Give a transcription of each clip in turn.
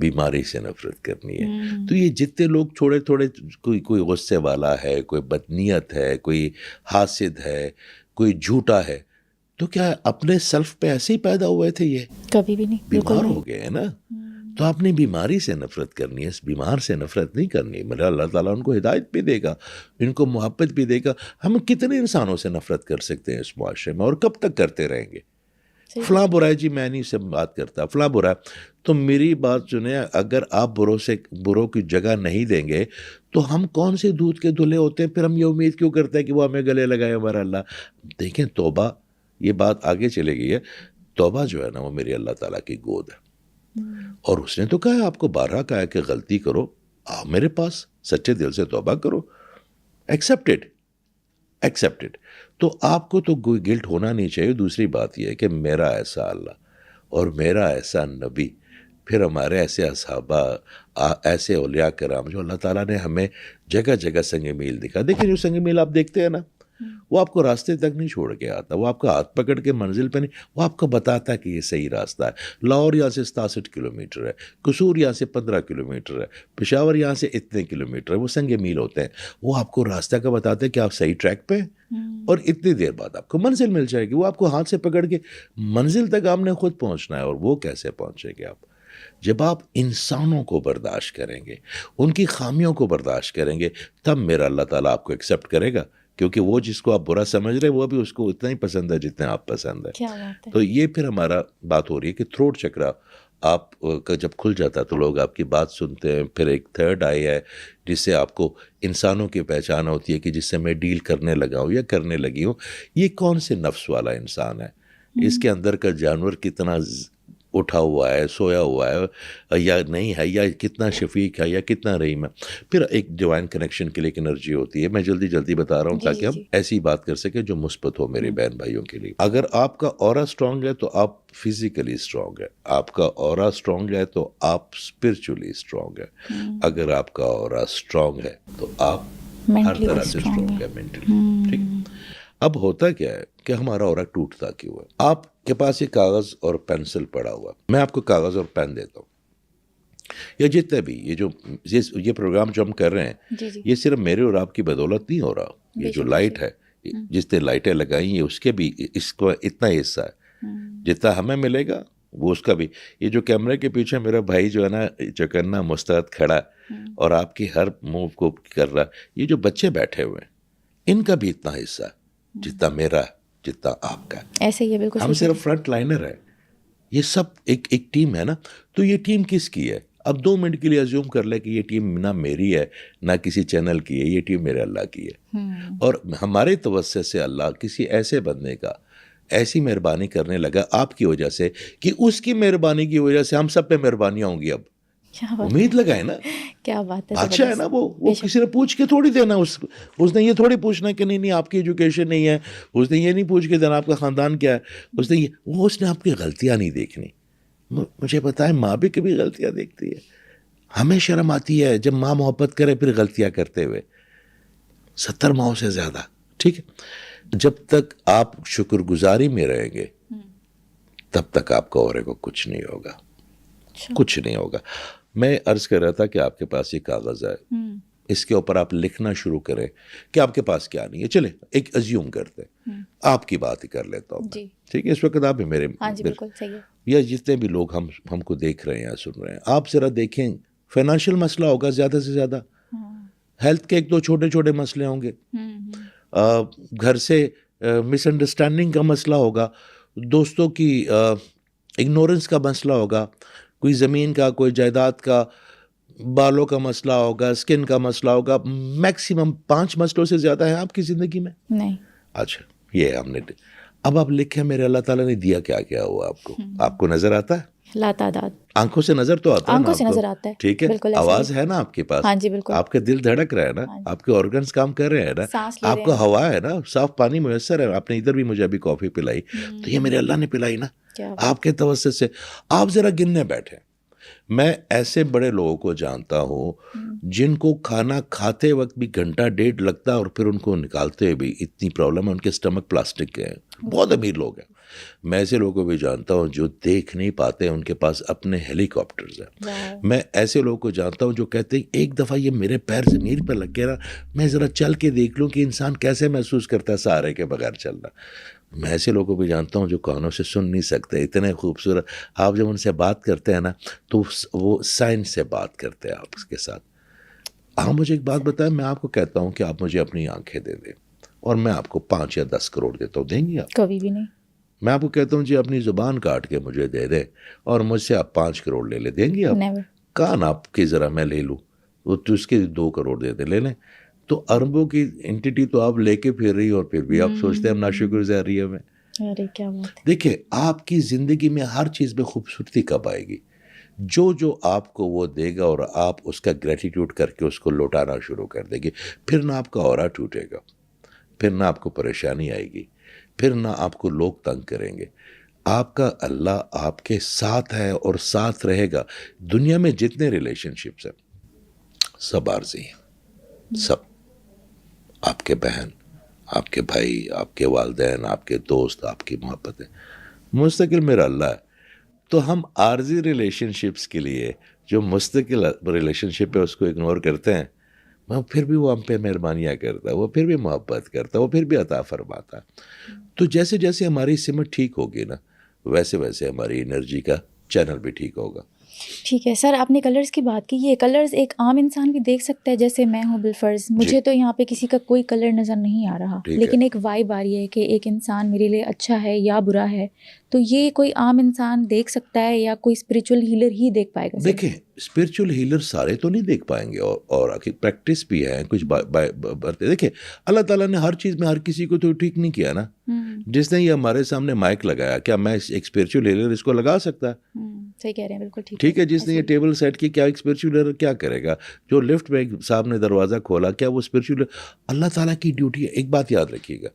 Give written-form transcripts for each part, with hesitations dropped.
بیماری سے نفرت کرنی ہے. تو یہ جتنے لوگ تھوڑے تھوڑے, کوئی غصے والا ہے, کوئی بدنیت ہے, کوئی حاسد ہے, کوئی جھوٹا ہے, تو کیا اپنے سیلف پہ ایسے ہی پیدا ہوئے تھے؟ یہ کبھی بھی نہیں, بیمار ہو گئے ہیں نا. تو آپ نے بیماری سے نفرت کرنی ہے, اس بیمار سے نفرت نہیں کرنی. میرا اللہ تعالیٰ ان کو ہدایت بھی دے گا, ان کو محبت بھی دے گا. ہم کتنے انسانوں سے نفرت کر سکتے ہیں اس معاشرے میں, اور کب تک کرتے رہیں گے؟ فلاں برا ہے جی, میں نہیں سے بات کرتا, فلاں برا ہے. تو میری بات سنیں, اگر آپ بروں کی جگہ نہیں دیں گے تو ہم کون سے دودھ کے دھلے ہوتے ہیں؟ پھر ہم یہ امید کیوں کرتے ہیں کہ وہ ہمیں گلے لگائے ہمارا اللہ؟ دیکھیں توبہ, یہ بات آگے چلے گئی ہے. توبہ جو ہے نا وہ میری اللہ تعالیٰ کی گود ہے, اور اس نے تو کہا ہے, آپ کو بارہا کہا ہے کہ غلطی کرو, آؤ میرے پاس, سچے دل سے توبہ کرو, ایکسیپٹڈ. تو آپ کو تو کوئی گلٹ ہونا نہیں چاہیے. دوسری بات یہ ہے کہ میرا ایسا اللہ اور میرا ایسا نبی, پھر ہمارے ایسے اصحابہ, ایسے اولیاء کرام جو اللہ تعالیٰ نے ہمیں جگہ جگہ سنگ میل دکھا. دیکھیں جو سنگ میل آپ دیکھتے ہیں نا, وہ آپ کو راستے تک نہیں چھوڑ کے آتا, وہ آپ کا ہاتھ پکڑ کے منزل پہ نہیں, وہ آپ کو بتاتا ہے کہ یہ صحیح راستہ ہے. لاہور یہاں سے 67 کلومیٹر ہے, قصور یہاں سے 15 کلومیٹر ہے, پشاور یہاں سے اتنے کلومیٹر ہے. وہ سنگ میل ہوتے ہیں, وہ آپ کو راستہ کا بتاتے ہیں کہ آپ صحیح ٹریک پہ ہیں, اور اتنی دیر بعد آپ کو منزل مل جائے گی. وہ آپ کو ہاتھ سے پکڑ کے منزل تک آپ نے خود پہنچنا ہے. اور وہ کیسے پہنچے گے آپ؟ جب آپ انسانوں کو برداشت کریں گے, ان کی خامیوں کو برداشت کریں گے, تب میرا اللہ تعالیٰ آپ کو ایکسیپٹ کرے گا. کیونکہ وہ جس کو آپ برا سمجھ رہے ہیں وہ بھی اس کو اتنا ہی پسند ہے جتنا آپ پسند ہے. تو یہ پھر ہمارا بات ہو رہی ہے کہ تھروٹ چکرا آپ کا جب کھل جاتا ہے تو لوگ آپ کی بات سنتے ہیں. پھر ایک تھرڈ آئی ہے جس سے آپ کو انسانوں کی پہچان ہوتی ہے کہ جس سے میں ڈیل کرنے لگا ہوں یا کرنے لگی ہوں, یہ کون سے نفس والا انسان ہے, اس کے اندر کا جانور کتنا اٹھا ہوا ہے, سویا ہوا ہے یا نہیں ہے, یا کتنا شفیق ہے یا کتنا رحیم ہے. پھر ایک ڈیوائن کنیکشن کے لیے ایک انرجی ہوتی ہے. میں جلدی بتا رہا ہوں تاکہ ہم ایسی بات کر سکیں جو مثبت ہو میرے بہن بھائیوں کے لیے. اگر آپ کا اورا اسٹرانگ ہے تو آپ فزیکلی اسٹرانگ ہے, آپ کا اورا اسٹرانگ ہے تو آپ اسپرچولی اسٹرانگ ہے, اگر آپ کا اورا اسٹرانگ ہے تو آپ ہر طرح سے اسٹرانگ ہے مینٹلی. ٹھیک. اب ہوتا کیا ہے کہ ہمارا اورا ٹوٹتا کیوں ہے؟ آپ کے پاس یہ کاغذ اور پینسل پڑا ہوا, میں آپ کو کاغذ اور پین دیتا ہوں, یا جتنے بھی یہ پروگرام جو ہم کر رہے ہیں یہ صرف میرے اور آپ کی بدولت نہیں ہو رہا. یہ جو لائٹ ہے, جتنے لائٹیں لگائی ہیں اس کے بھی اس کو اتنا ہی حصہ ہے, جتنا ہمیں ملے گا وہ اس کا بھی. یہ جو کیمرے کے پیچھے میرا بھائی جو ہے نا چوکنا مستعد کھڑا اور آپ کی ہر موو کو کر رہا, یہ جو بچے بیٹھے ہوئے ہیں ان کا بھی اتنا حصہ ہے جتنا میرا, جتنا آپ کا. ایسے ہی بالکل, ہم صرف فرنٹ لائنر ہیں, یہ سب ایک ٹیم ہے نا. تو یہ ٹیم کس کی ہے؟ اب 2 منٹ کے لیے ازیوم کر لے کہ یہ ٹیم نہ میری ہے نہ کسی چینل کی ہے, یہ ٹیم میرے اللہ کی ہے. اور ہمارے توسط سے اللہ کسی ایسے بندے کا ایسی مہربانی کرنے لگا آپ کی وجہ سے کہ اس کی مہربانی کی وجہ سے ہم سب پہ مہربانیاں ہوں گی. اب امید لگائے نا, کیا بات ہے, اچھا ہے نا. وہ کسی نے پوچھ کے تھوڑی دینا, اس نے یہ تھوڑی پوچھنا کہ نہیں آپ کی ایجوکیشن نہیں ہے, اس نے یہ نہیں پوچھ کے دینا آپ کا خاندان کیا ہے, اس نے آپ کی غلطیاں نہیں دیکھنی. مجھے بتائیں, ماں بھی کبھی غلطیاں دیکھتی ہے؟ ہمیں شرم آتی ہے جب ماں محبت کرے پھر غلطیاں کرتے ہوئے, 70 ماؤں سے زیادہ. ٹھیک ہے, جب تک آپ شکر گزاری میں رہیں گے تب تک آپ کو اورے کو کچھ نہیں ہوگا, کچھ نہیں ہوگا. میں عرض کر رہا تھا کہ آپ کے پاس یہ کاغذ ہے, اس کے اوپر آپ لکھنا شروع کریں کہ آپ کے پاس کیا نہیں ہے. چلے ایک ازیوم کرتے ہیں, آپ کی بات ہی کر لیتا ہوں. ٹھیک ہے, اس وقت آپ بھی میرے یا جتنے بھی لوگ ہم کو دیکھ رہے ہیں سن رہے ہیں, آپ ذرا دیکھیں, فائنینشیل مسئلہ ہوگا زیادہ سے زیادہ, ہیلتھ کے 1-2 چھوٹے مسئلے ہوں گے, گھر سے مس انڈرسٹینڈنگ کا مسئلہ ہوگا, دوستوں کی اگنورنس کا مسئلہ ہوگا, کوئی زمین کا, کوئی جائیداد کا, بالوں کا مسئلہ ہوگا, اسکن کا مسئلہ ہوگا. میکسیمم 5 مسئلوں سے زیادہ ہیں آپ کی زندگی میں نہیں. اچھا, یہ ہم نے. اب آپ لکھیں میرے اللہ تعالیٰ نے دیا کیا کیا ہوا آپ کو نظر آتا ہے؟ لاتعداد. آنکھوں سے نظر تو آتا ہے, آنکھوں سے نظر آتا ہے. ٹھیک ہے, آواز ہے نا آپ کے پاس, ہاں جی بالکل, آپ کا دل دھڑک رہا ہے نا, آپ کے آرگنز کام کر رہے ہیں نا, آپ کا ہوا ہے نا, صاف پانی میسر ہے. آپ نے ادھر بھی مجھے ابھی کافی پلائی, تو یہ میرے اللہ نے پلائی نا آپ کے توسط سے. آپ ذرا گننے بیٹھے. میں ایسے بڑے لوگوں کو جانتا ہوں جن کو کھانا کھاتے وقت بھی 1.5 گھنٹہ لگتا ہے اور پھر ان کو نکالتے بھی اتنی پرابلم ہے, ان کے اسٹمک پلاسٹک کے ہیں. بہت امیر لوگ ہیں, میں ایسے لوگوں کو بھی جانتا ہوں جو دیکھ نہیں پاتے، ان کے پاس اپنے ہیلی کاپٹرز ہیں. میں ایسے لوگوں کو جانتا ہوں جو کہتے ہیں ایک دفعہ یہ میرے پیر زمین پہ لگ گیا نا، میں ذرا چل کے دیکھ لوں کہ انسان کیسے محسوس کرتا ہے سہارے کے بغیر چلنا. میں ایسے لوگوں کو بھی جانتا ہوں جو کانوں سے سن نہیں سکتے، اتنے خوبصورت. آپ جب ان سے بات کرتے ہیں نا تو وہ سائنس سے بات کرتے ہیں آپ کے ساتھ. آپ مجھے ایک بات بتائیں، میں آپ کو کہتا ہوں کہ آپ مجھے اپنی آنکھیں دے دیں اور میں آپ کو 5 یا 10 کروڑ دیتا ہوں، دیں گے آپ؟ کبھی بھی نہیں. میں آپ کو کہتا ہوں جی اپنی زبان کاٹ کے مجھے دے دیں اور مجھ سے آپ 5 کروڑ لے لیں، دیں گے آپ؟ Never. کان آپ کی ذرا میں لے لوں تو اس کے 2 کروڑ دے دیں، لے لیں. تو اربوں کی انٹیٹی تو آپ لے کے پھر رہی اور پھر بھی آپ سوچتے ہیں ہم ناشکر گزار رہی ہمیں. ارے کیا بات ہے. دیکھیں آپ کی زندگی میں ہر چیز میں خوبصورتی کب آئے گی؟ جو آپ کو وہ دے گا اور آپ اس کا گریٹیٹیوڈ کر کے اس کو لوٹانا شروع کر دیں گے، پھر نہ آپ کا اورا ٹوٹے گا، پھر نہ آپ کو پریشانی آئے گی، پھر نہ آپ کو لوگ تنگ کریں گے. آپ کا اللہ آپ کے ساتھ ہے اور ساتھ رہے گا. دنیا میں جتنے ریلیشن شپس ہیں سب عارضی ہیں، سب. آپ کے بہن، آپ کے بھائی، آپ کے والدین، آپ کے دوست، آپ کی محبتیں، مستقل میرا اللہ ہے. تو ہم عارضی ریلیشن شپس کے لیے جو مستقل ریلیشن شپ ہے اس کو اگنور کرتے ہیں، پھر بھی وہ ہم پہ مہربانیاں کرتا ہے، وہ پھر بھی محبت کرتا ہے، وہ پھر بھی عطا فرماتا ہے. تو جیسے جیسے ہماری سمت ٹھیک ہوگی نا ویسے ویسے ہماری انرجی کا چینل بھی ٹھیک ہوگا. ٹھیک ہے سر، آپ نے کلرز کی بات کی. یہ کلرز ایک عام انسان بھی دیکھ سکتا ہے، جیسے میں ہوں بالفرض مجھے تو یہاں پہ کسی کا کوئی کلر نظر نہیں آ رہا، لیکن ایک وائب آ رہی ہے کہ ایک انسان میرے لیے اچھا ہے یا برا ہے. تو یہ کوئی عام انسان دیکھ سکتا ہے یا کوئی اسپریچول ہیلر ہی دیکھ پائے گا؟ دیکھیں اسپریچول ہیلر سارے تو نہیں دیکھ پائیں گے، اور پریکٹس بھی ہے کچھ برتے. دیکھیں اللہ تعالیٰ نے ہر چیز میں ہر کسی کو تو ٹھیک نہیں کیا نا. جس نے یہ ہمارے سامنے مائک لگایا، کیا میں ایک اسپریچول ہیلر اس کو لگا سکتا ہے؟ صحیح کہہ رہے ہیں، بالکل ٹھیک ہے. جس نے یہ ٹیبل سیٹ کی، کیا ایک اسپریچول ہیلر کیا کرے گا؟ جو لفٹ میں صاحب نے دروازہ کھولا، کیا وہ اسپریچول؟ اللہ تعالیٰ کی ڈیوٹی ہے. ایک بات یاد رکھیے گا،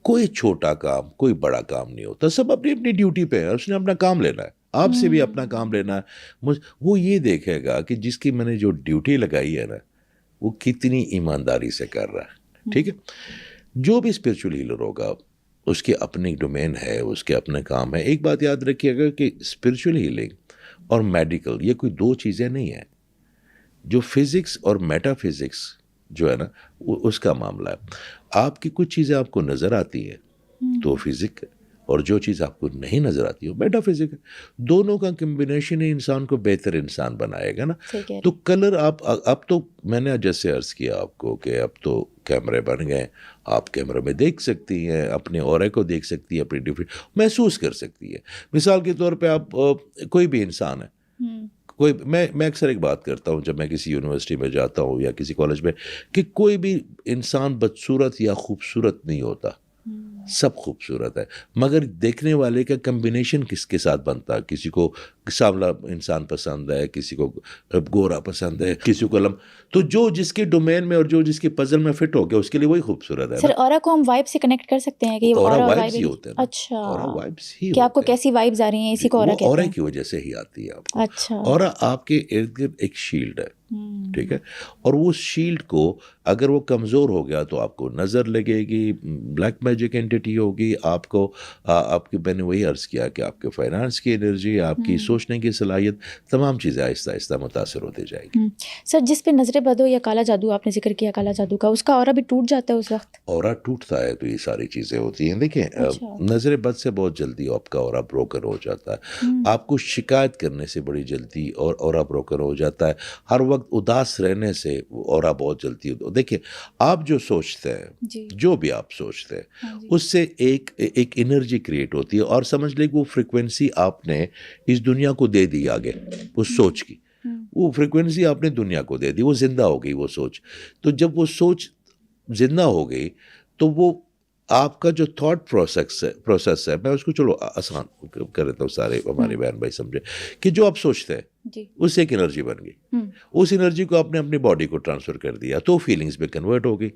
کوئی چھوٹا کام کوئی بڑا کام نہیں ہوتا، سب اپنی اپنی ڈیوٹی پہ ہے، اس نے اپنا کام لینا ہے. آپ سے بھی اپنا کام لینا ہے. وہ یہ دیکھے گا کہ جس کی میں نے جو ڈیوٹی لگائی ہے نا وہ کتنی ایمانداری سے کر رہا ہے. ٹھیک ہے. جو بھی اسپریچول ہیلر ہوگا اس کے اپنی ڈومین ہے، اس کے اپنے کام ہے. ایک بات یاد رکھیے گا کہ اسپریچول ہیلنگ اور میڈیکل یہ کوئی 2 چیزیں نہیں ہیں. جو فزکس اور میٹا فزکس جو ہے نا وہ اس کا معاملہ ہے. آپ کی کچھ چیزیں آپ کو نظر آتی ہیں تو فزک ہے، اور جو چیز آپ کو نہیں نظر آتی وہ میٹا فزک ہے. دونوں کا کمبینیشن ہی انسان کو بہتر انسان بنائے گا نا. تو کلر آپ اب تو میں نے جیسے عرض کیا آپ کو کہ اب تو کیمرے بن گئے، آپ کیمرے میں دیکھ سکتی ہیں، اپنے اورے کو دیکھ سکتی ہیں، اپنی ڈفرینٹ محسوس کر سکتی ہے. مثال کے طور پہ آپ کوئی بھی انسان ہے، میں اکثر ایک بات کرتا ہوں جب میں کسی یونیورسٹی میں جاتا ہوں یا کسی کالج میں، کہ کوئی بھی انسان بدصورت یا خوبصورت نہیں ہوتا، سب خوبصورت ہے، مگر دیکھنے والے کا کمبینیشن کس کے ساتھ بنتا ہے. کسی کو سانولا انسان پسند ہے، کسی کو گورا پسند ہے، کسی کو تو جو جس کے ڈومین میں اور جو جس کے پزل میں فٹ ہو گیا اس کے لیے وہی خوبصورت ہے. سر اورا کو ہم وائب سے کنیکٹ کر سکتے ہیں کہ یہ اورا وائبس ہی ہوتے ہیں. اچھا، اورا وائبس ہی کہ آپ کو کیسی وائبز آ رہی ہیں اسی کو اورا کہتے ہیں. اورا کی وجہ سے ہی آتی ہے آپ کو. اچھا. اورا آپ کے ارد گرد ایک شیلڈ ہے، ٹھیک ہے، اور وہ شیلڈ کو اگر وہ کمزور ہو گیا تو آپ کو نظر لگے گی، بلیک میجک اینٹی ہوگی آپ کو. آپ کی میں نے وہی عرض کیا کہ آپ کے فائنانس کی انرجی، آپ کی سوچنے کی صلاحیت، تمام چیزیں آہستہ آہستہ متاثر ہوتے جائے گی. سر جس پہ نظر بد ہو یا کالا جادو، آپ نے ذکر کیا کالا جادو کا، اس کا اورا بھی ٹوٹ جاتا ہے اس وقت؟ اورا ٹوٹتا ہے تو یہ ساری چیزیں ہوتی ہیں. دیکھیں نظر بد سے بہت جلدی آپ کا اورا بروکن ہو جاتا ہے. آپ کو شکایت کرنے سے بڑی جلدی اور اورا بروکن ہو جاتا ہے. ہر وقت اداس رہنے سے اورا بہت جلدی. دیکھیں آپ جو سوچتے ہیں، جو بھی آپ سوچتے ہیں اس سے ایک انرجی کریٹ ہوتی ہے، اور سمجھ لیں کہ وہ فریکوینسی آپ نے اس دنیا کو دے دی آگے اس سوچ کی. وہ فریکوینسی آپ نے دنیا کو دے دی، وہ زندہ ہو گئی وہ سوچ. تو جب وہ سوچ زندہ ہو گئی تو وہ آپ کا جو تھاٹ پروسیس ہے، میں اس کو چلو آسان کر دیتا ہوں، سارے ہمارے بہن بھائی سمجھے کہ جو آپ سوچتے ہیں اس سے ایک انرجی بن گئی. اس انرجی کو آپ نے اپنی باڈی کو ٹرانسفر کر دیا تو فیلنگز میں کنورٹ ہو گئی.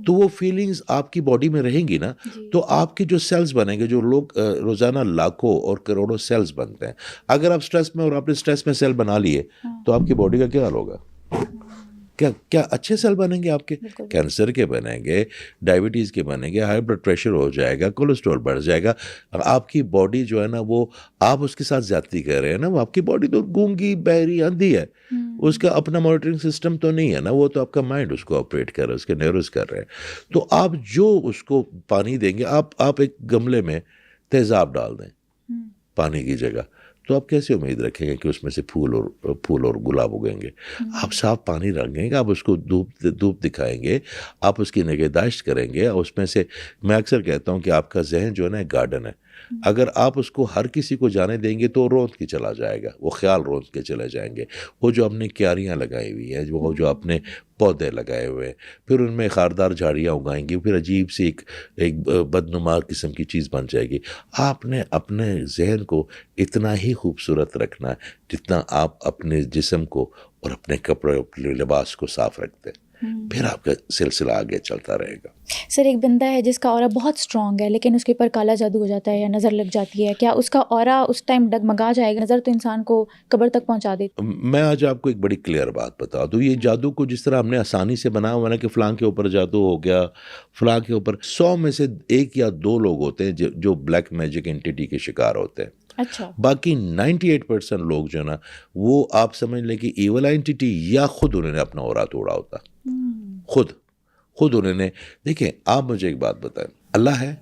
تو وہ فیلنگز آپ کی باڈی میں رہیں گی نا، تو آپ کے جو سیلز بنیں گے، جو لوگ روزانہ لاکھوں اور کروڑوں سیلز بنتے ہیں، اگر آپ سٹریس میں اور آپ نے سٹریس میں سیل بنا لیے تو آپ کی باڈی کا کیا حال ہوگا؟ کیا اچھے سیل بنیں گے آپ کے؟ بالکل کینسر کے بنیں گے، ڈائبٹیز کے بنیں گے، ہائی بلڈ پریشر ہو جائے گا، کولیسٹرول بڑھ جائے گا. آپ کی باڈی جو ہے نا وہ آپ اس کے ساتھ زیادتی کر رہے ہیں نا. وہ آپ کی باڈی تو گونگی بہری اندھی ہے، اس کا اپنا مانیٹرنگ سسٹم تو نہیں ہے نا. وہ تو آپ کا مائنڈ اس کو آپریٹ کر رہا ہے، اس کے نیورز کر رہے ہیں. تو آپ جو اس کو پانی دیں گے، آپ ایک گملے میں تیزاب ڈال دیں پانی کی جگہ، تو آپ کیسے امید رکھیں گے کہ اس میں سے پھول اور گلاب اگیں گے؟ آپ صاف پانی رکھیں گے، آپ اس کو دھوپ دکھائیں گے، آپ اس کی نگہداشت کریں گے. اور اس میں سے میں اکثر کہتا ہوں کہ آپ کا ذہن جو ہے نا ایک گارڈن ہے. اگر آپ اس کو ہر کسی کو جانے دیں گے تو روند کے چلا جائے گا، وہ خیال روند کے چلے جائیں گے. وہ جو ہم نے کیاریاں لگائی ہوئی ہیں، وہ جو اپنے پودے لگائے ہوئے ہیں، پھر ان میں خاردار جھاڑیاں اگائیں گی، پھر عجیب سی ایک بدنما قسم کی چیز بن جائے گی. آپ نے اپنے ذہن کو اتنا ہی خوبصورت رکھنا ہے جتنا آپ اپنے جسم کو اور اپنے کپڑے اپنے لباس کو صاف رکھتے ہیں. پھر آپ کا سلسلہ آگے چلتا رہے گا. سر ایک بندہ ہے جس کا اورا بہت اسٹرانگ ہے لیکن اس کے اوپر کالا جادو ہو جاتا ہے یا نظر لگ جاتی ہے، کیا اس کا اورا اس ٹائم ڈگمگا جائے گا؟ نظر تو انسان کو قبر تک پہنچا دیتی. میں آج آپ کو ایک بڑی کلیئر بات بتا دوں. یہ جادو کو جس طرح ہم نے آسانی سے بنا ہوا نا کہ فلاں کے اوپر جادو ہو گیا، فلاں کے اوپر، 100 میں سے 1 یا 2 لوگ ہوتے ہیں جو بلیک میجک انٹیٹی کے شکار ہوتے ہیں. اچھا. باقی 98% لوگ جو نا وہ آپ سمجھ لیں کہ ایول اینٹیٹی یا خود انہوں نے اپنا اورا توڑا ہوتا. خود انہوں نے. دیکھیں آپ مجھے ایک بات بتائیں، اللہ ہے،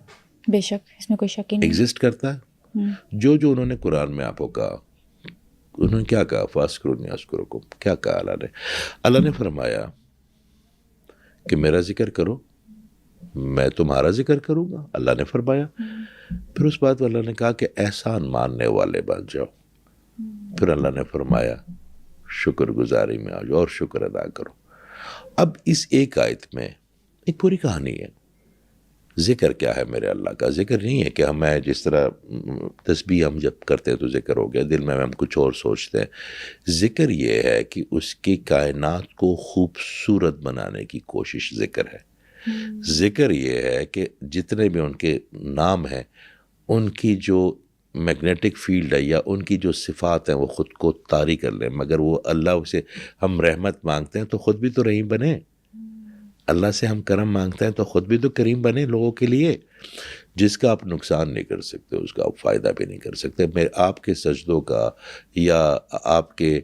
بے شک اس میں کوئی شک ہی نہیں. ایگزسٹ کرتا ہے. جو انہوں نے قرآن میں آپ کو کہا، انہوں نے کیا کہا؟ فاسکرونی اسکرکم. کیا کہا اللہ نے فرمایا کہ میرا ذکر کرو، میں تمہارا ذکر کروں گا. اللہ نے فرمایا. پھر اس بات اللہ نے کہا کہ احسان ماننے والے بن جاؤ. پھر اللہ نے فرمایا شکر گزاری میں آ جاؤ اور شکر ادا کرو. اب اس ایک آیت میں ایک پوری کہانی ہے. ذکر کیا ہے میرے اللہ کا؟ ذکر نہیں ہے کہ ہمیں جس طرح تسبیح ہم جب کرتے ہیں تو ذکر ہو گیا، دل میں ہم کچھ اور سوچتے ہیں. ذکر یہ ہے کہ اس کی کائنات کو خوبصورت بنانے کی کوشش ذکر ہے. ذکر یہ ہے کہ جتنے بھی ان کے نام ہیں، ان کی جو میگنیٹک فیلڈ ہے یا ان کی جو صفات ہیں وہ خود کو طاری کر لیں. مگر وہ اللہ سے ہم رحمت مانگتے ہیں تو خود بھی تو رحیم بنے. اللہ سے ہم کرم مانگتے ہیں تو خود بھی تو کریم بنے لوگوں کے لیے. جس کا آپ نقصان نہیں کر سکتے اس کا آپ فائدہ بھی نہیں کر سکتے. آپ کے سجدوں کا یا آپ کے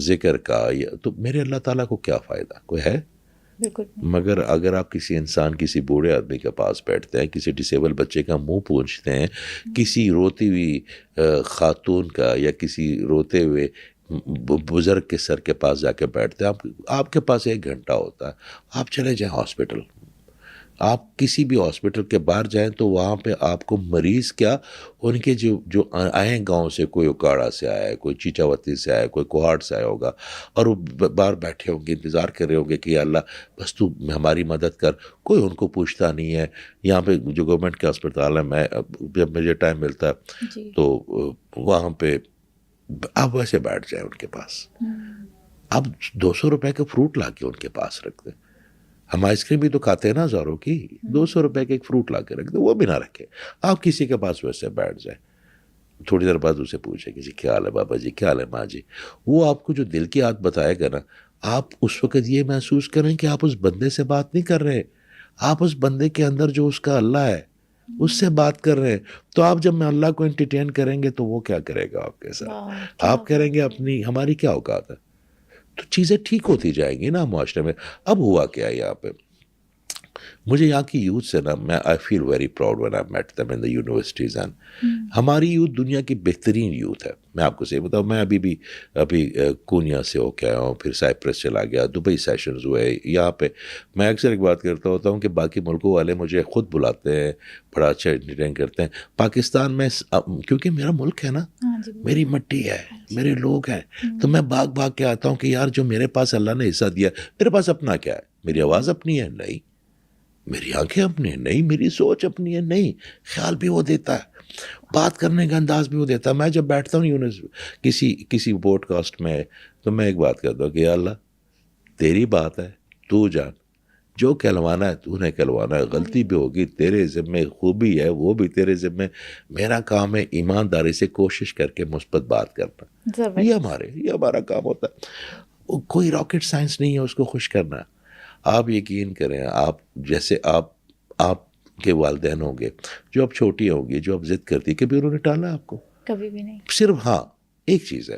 ذکر کا تو میرے اللہ تعالیٰ کو کیا فائدہ؟ کوئی ہے؟ بالکل. مگر اگر آپ کسی انسان، کسی بوڑھے آدمی کے پاس بیٹھتے ہیں، کسی ڈسیبل بچے کا منہ پونچھتے ہیں، کسی روتی ہوئی خاتون کا یا کسی روتے ہوئے بزرگ کے سر کے پاس جا کے بیٹھتے ہیں، آپ کے پاس 1 گھنٹہ ہوتا ہے، آپ چلے جائیں ہاسپٹل. آپ کسی بھی ہاسپٹل کے باہر جائیں تو وہاں پہ آپ کو مریض کیا، ان کے جو آئے گاؤں سے، کوئی اکاڑا سے آیا ہے، کوئی چیچاوتی سے آیا ہے، کوئی کوہاٹ سے آیا ہوگا، اور وہ باہر بیٹھے ہوں گے، انتظار کر رہے ہوں گے کہ یا اللہ بس تو ہماری مدد کر. کوئی ان کو پوچھتا نہیں ہے. یہاں پہ جو گورنمنٹ کے اسپتال ہیں، میں جب مجھے ٹائم ملتا ہے تو وہاں پہ آپ ویسے بیٹھ جائیں ان کے پاس. آپ 200 روپے کا فروٹ لا کے ان کے پاس رکھ دیں. ہم آئس کریم بھی تو کھاتے ہیں نا ہزاروں کی، 200 روپے کا ایک فروٹ لا کے رکھ دیں، وہ بھی نہ رکھے. آپ کسی کے پاس ویسے بیٹھ جائیں، تھوڑی دیر بعد اسے پوچھیں کہ جی کیا حال ہے بابا جی، کیا حال ہے ماں جی. وہ آپ کو جو دل کی بات بتائے گا نا، آپ اس وقت یہ محسوس کریں کہ آپ اس بندے سے بات نہیں کر رہے، آپ اس بندے کے اندر جو اس کا اللہ ہے اس سے بات کر رہے ہیں. تو آپ جب میں اللہ کو انٹرٹین کریں گے تو وہ کیا کرے گا آپ کے ساتھ؟ آپ کریں گے ہماری کیا اوقات ہے. تو چیزیں ٹھیک ہوتی جائیں گی نا معاشرے میں. اب ہوا کیا یہاں پہ، مجھے یہاں کی یوتھ سے نا I feel very proud when I met them in the universities. ہماری یوتھ دنیا کی بہترین یوتھ ہے. میں آپ کو صحیح بتاؤں، میں ابھی کونیا سے ہو کے آیا ہوں، پھر سائپرس چلا گیا، دبئی سیشنز ہوئے. یہاں پہ میں اکثر ایک بات کرتا ہوتا ہوں کہ باقی ملکوں والے مجھے خود بلاتے ہیں، بڑا اچھا انٹرٹین کرتے ہیں. پاکستان میں کیونکہ میرا ملک ہے نا، میری مٹی ہے، میرے لوگ ہیں، تو میں بھاگ کے آتا ہوں کہ یار جو میرے پاس اللہ نے حصہ دیا، میرے پاس اپنا کیا ہے؟ میری آواز اپنی ہے؟ نہیں. میری آنکھیں اپنی ہیں؟ نہیں. میری سوچ اپنی ہے؟ نہیں. خیال بھی وہ دیتا ہے، بات کرنے کا انداز بھی وہ دیتا ہے. میں جب بیٹھتا ہوں کسی پوڈ کاسٹ میں تو میں ایک بات کرتا ہوں کہ یا اللہ تیری بات ہے، تو جان، جو کہلوانا ہے تو نے کہلوانا ہے. غلطی بھی ہوگی تیرے ذمے، خوبی ہے وہ بھی تیرے ذمے. میرا کام ہے ایمانداری سے کوشش کر کے مثبت بات کرنا. یہ ہمارا کام ہوتا ہے. کوئی راکٹ سائنس نہیں ہے اس کو خوش کرنا. آپ یقین کریں, آپ جیسے آپ کے والدین ہوں گے, جو اب چھوٹی ہوں گی, جو اب ضد کرتی, کبھی انہوں نے ٹالا آپ کو؟ کبھی بھی نہیں. صرف ہاں ایک چیز ہے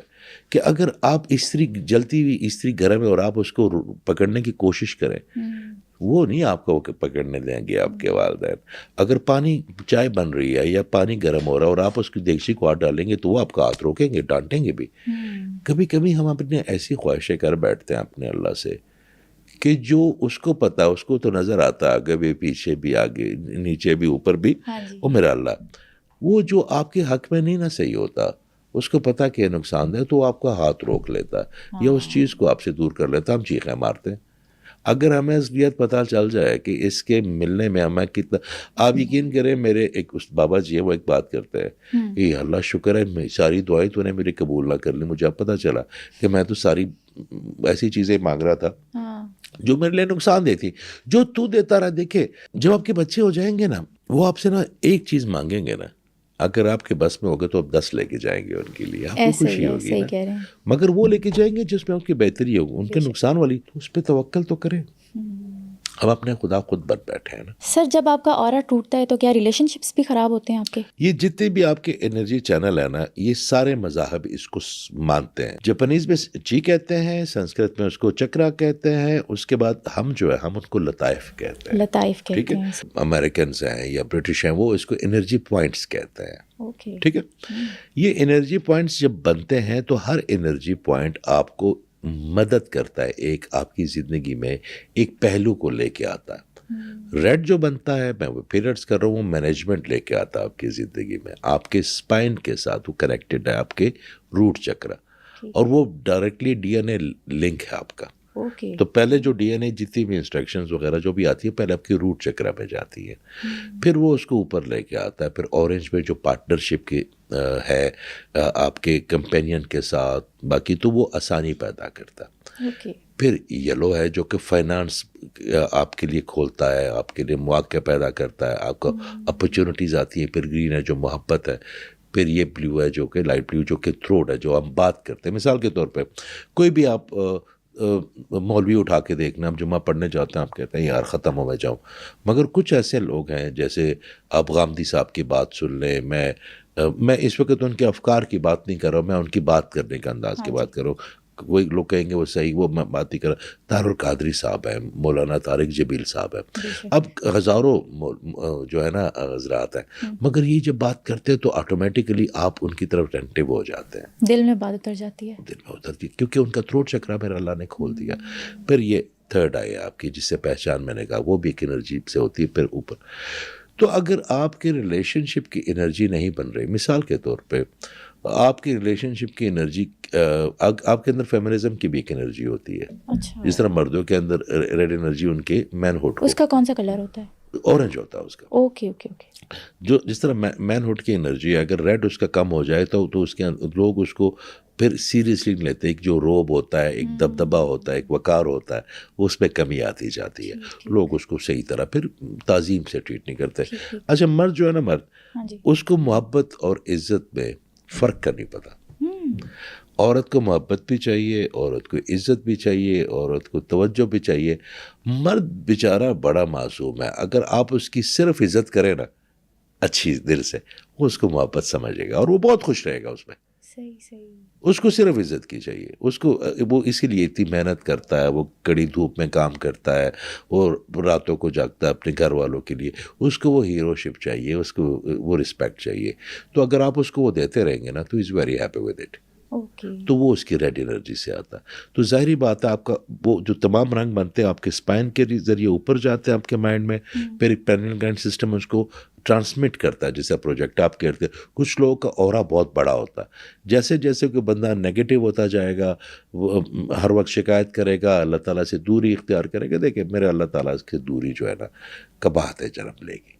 کہ اگر آپ استری جلتی ہوئی استری گرم ہے اور آپ اس کو پکڑنے کی کوشش کریں, وہ نہیں آپ کو پکڑنے دیں گے آپ کے والدین. اگر پانی چائے بن رہی ہے یا پانی گرم ہو رہا ہے اور آپ اس کی دیگچی کو ہاتھ ڈالیں گے تو وہ آپ کا ہاتھ روکیں گے, ڈانٹیں گے بھی. کبھی کبھی ہم اپنے ایسی خواہشیں کر بیٹھتے ہیں اپنے اللہ سے کہ جو اس کو پتا, اس کو تو نظر آتا آگے بھی پیچھے بھی آگے نیچے بھی اوپر بھی, وہ میرا اللہ, وہ جو آپ کے حق میں نہیں نہ صحیح ہوتا, اس کو پتا کہ نقصان دہ, تو آپ کا ہاتھ روک لیتا ہے یا اس چیز کو آپ سے دور کر لیتا. ہم چیخیں مارتے ہیں. اگر ہمیں اصلیت پتہ چل جائے کہ اس کے ملنے میں ہمیں کتنا, آپ یقین کریں میرے ایک بابا جی ہیں, وہ ایک بات کرتے ہیں کہ اللہ شکر ہے ساری دعائیں تو نے میری قبول نہ کر لی. مجھے اب پتہ چلا کہ میں تو ساری ایسی چیزیں مانگ رہا تھا جو میرے لیے نقصان دہ تھی, جو تو دیتا رہا. دیکھے جب آپ کے بچے ہو جائیں گے نا, وہ آپ سے نا ایک چیز مانگیں گے نا, اگر آپ کے بس میں ہوگا تو آپ 10 لے کے جائیں گے ان کے لیے, آپ کو خوشی ہوگی نا, مگر وہ لے کے جائیں گے جس میں ان کی بہتری ہوگی. ان کے نقصان والی تو اس پہ توکل تو کریں. ہم اپنے خدا خود بن بیٹھے ہیں نا. سر جب آپ کا اورا ٹوٹتا ہے تو کیا ریلیشن شپس بھی خراب ہوتے ہیں آپ کے؟ یہ جتنے بھی آپ کے انرجی چینل ہیں نا, یہ سارے مذاہب اس کو مانتے ہیں. جاپانیز میں چی کہتے ہیں, سنسکرت میں اس کو چکرا کہتے ہیں, اس کے بعد ہم جو ہے ہم ان کو لطائف کہتے ہیں. لطائف کہتے ہیں. امریکنز ہیں یا برٹش ہیں, وہ اس کو انرجی پوائنٹس کہتے ہیں. ٹھیک ہے. یہ انرجی پوائنٹس جب بنتے ہیں تو ہر انرجی پوائنٹ آپ کو مدد کرتا ہے, ایک آپ کی زندگی میں ایک پہلو کو لے کے آتا ہے. ریڈ جو بنتا ہے, میں وہ پیریڈس کر رہا ہوں, مینجمنٹ لے کے آتا ہے آپ کی زندگی میں, آپ کے اسپائن کے ساتھ وہ کنیکٹڈ ہے آپ کے روٹ چکرا, اور وہ directly D N A link ہے آپ کا. تو پہلے جو ڈی این اے جتنی بھی انسٹرکشنز وغیرہ جو بھی آتی ہے پہلے آپ کی روٹ چکرا میں جاتی ہے, پھر وہ اس کو اوپر لے کے آتا ہے. پھر اورنج میں جو پارٹنرشپ کی ہے آپ کے کمپینین کے ساتھ باقی, تو وہ آسانی پیدا کرتا ہے. پھر یلو ہے جو کہ فائنانس آپ کے لیے کھولتا ہے, آپ کے لیے مواقع پیدا کرتا ہے, آپ کو اپرچونیٹیز آتی ہیں. پھر گرین ہے جو محبت ہے. پھر یہ بلیو ہے جو کہ لائٹ بلیو جو کہ تھروٹ ہے, جو ہم بات کرتے ہیں. مثال کے طور پہ کوئی بھی آپ مولوی اٹھا کے دیکھنا, ہم جمعہ پڑھنے جاتے ہیں, آپ کہتے ہیں یار ختم ہو میں جاؤں, مگر کچھ ایسے لوگ ہیں جیسے آپ غامدی صاحب کی بات سن لیں. میں اس وقت ان کے افکار کی بات نہیں کر رہا ہوں, میں ان کی بات کرنے کا انداز کی بات کر رہا ہوں. کوئی لوگ کہیں گے وہ صحیح, وہ میں بات نہیں کر رہا. طاہر القادری صاحب ہیں, مولانا طارق جبیل صاحب ہیں, اب ہزاروں جو ہے نا حضرات ہیں, مگر یہ جب بات کرتے ہیں تو آٹومیٹکلی آپ ان کی طرف اٹینٹو ہو جاتے ہیں, دل میں بات اتر جاتی ہے, دل میں اترتی ہے, کیونکہ ان کا تھروٹ چکرا میرا اللہ نے کھول دیا. پھر یہ تھرڈ آئی آپ کی جس سے پہچان میں نے کہا, وہ بھی ایک انرجی سے ہوتی ہے. پھر اوپر, تو اگر آپ کے ریلیشن شپ کی انرجی نہیں بن رہی, مثال کے طور پہ آپ کی ریلیشن شپ کی انرجی, آپ کے اندر فیمنزم کی بھی ایک انرجی ہوتی ہے. جس طرح مردوں کے اندر ریڈ انرجی ان کے مین ہوڈ, اس کا کون سا کلر ہوتا ہے؟ اورنج ہوتا ہے اس کا. اوکے. جو جس طرح مین ہوڈ کی انرجی ہے, اگر ریڈ اس کا کم ہو جائے تو اس کے لوگ اس کو پھر سیریسلی نہیں لیتے. ایک جو روب ہوتا ہے, ایک دبدبہ ہوتا ہے, ایک وقار ہوتا ہے, اس پہ کمی آتی جاتی ہے. لوگ اس کو صحیح طرح پھر تعظیم سے ٹریٹ نہیں کرتے. اچھا مرد جو ہے نا, مرد اس کو محبت اور عزت میں فرق کا نہیں پتا. عورت کو محبت بھی چاہیے, عورت کو عزت بھی چاہیے, عورت کو توجہ بھی چاہیے. مرد بیچارہ بڑا معصوم ہے, اگر آپ اس کی صرف عزت کریں نا اچھی دل سے, وہ اس کو محبت سمجھے گا اور وہ بہت خوش رہے گا اس میں. صحیح. اس کو صرف عزت کی چاہیے. اس کو وہ اسی لیے اتنی محنت کرتا ہے, وہ کڑی دھوپ میں کام کرتا ہے اور راتوں کو جاگتا ہے اپنے گھر والوں کے لیے. اس کو وہ ہیرو شپ چاہیے, اس کو وہ رسپیکٹ چاہیے. تو اگر آپ اس کو وہ دیتے رہیں گے نا تو is very happy with it. تو وہ اس کی ریڈ انرجی سے آتا ہے. تو ظاہری بات ہے آپ کا وہ جو تمام رنگ بنتے ہیں آپ کے اسپائن کے ذریعے اوپر جاتے ہیں آپ کے مائنڈ میں, پھر ایک پینل گلینڈ سسٹم اس کو ٹرانسمٹ کرتا ہے جیسے پروجیکٹ آپ کہتے ہیں. کچھ لوگوں کا اورا بہت بڑا ہوتا ہے, جیسے جیسے کوئی بندہ نیگیٹو ہوتا جائے گا, وہ ہر وقت شکایت کرے گا, اللہ تعالیٰ سے دوری اختیار کرے گا. دیکھیں میرے اللہ تعالیٰ کی دوری جو ہے نا قباحت جنم لے گی.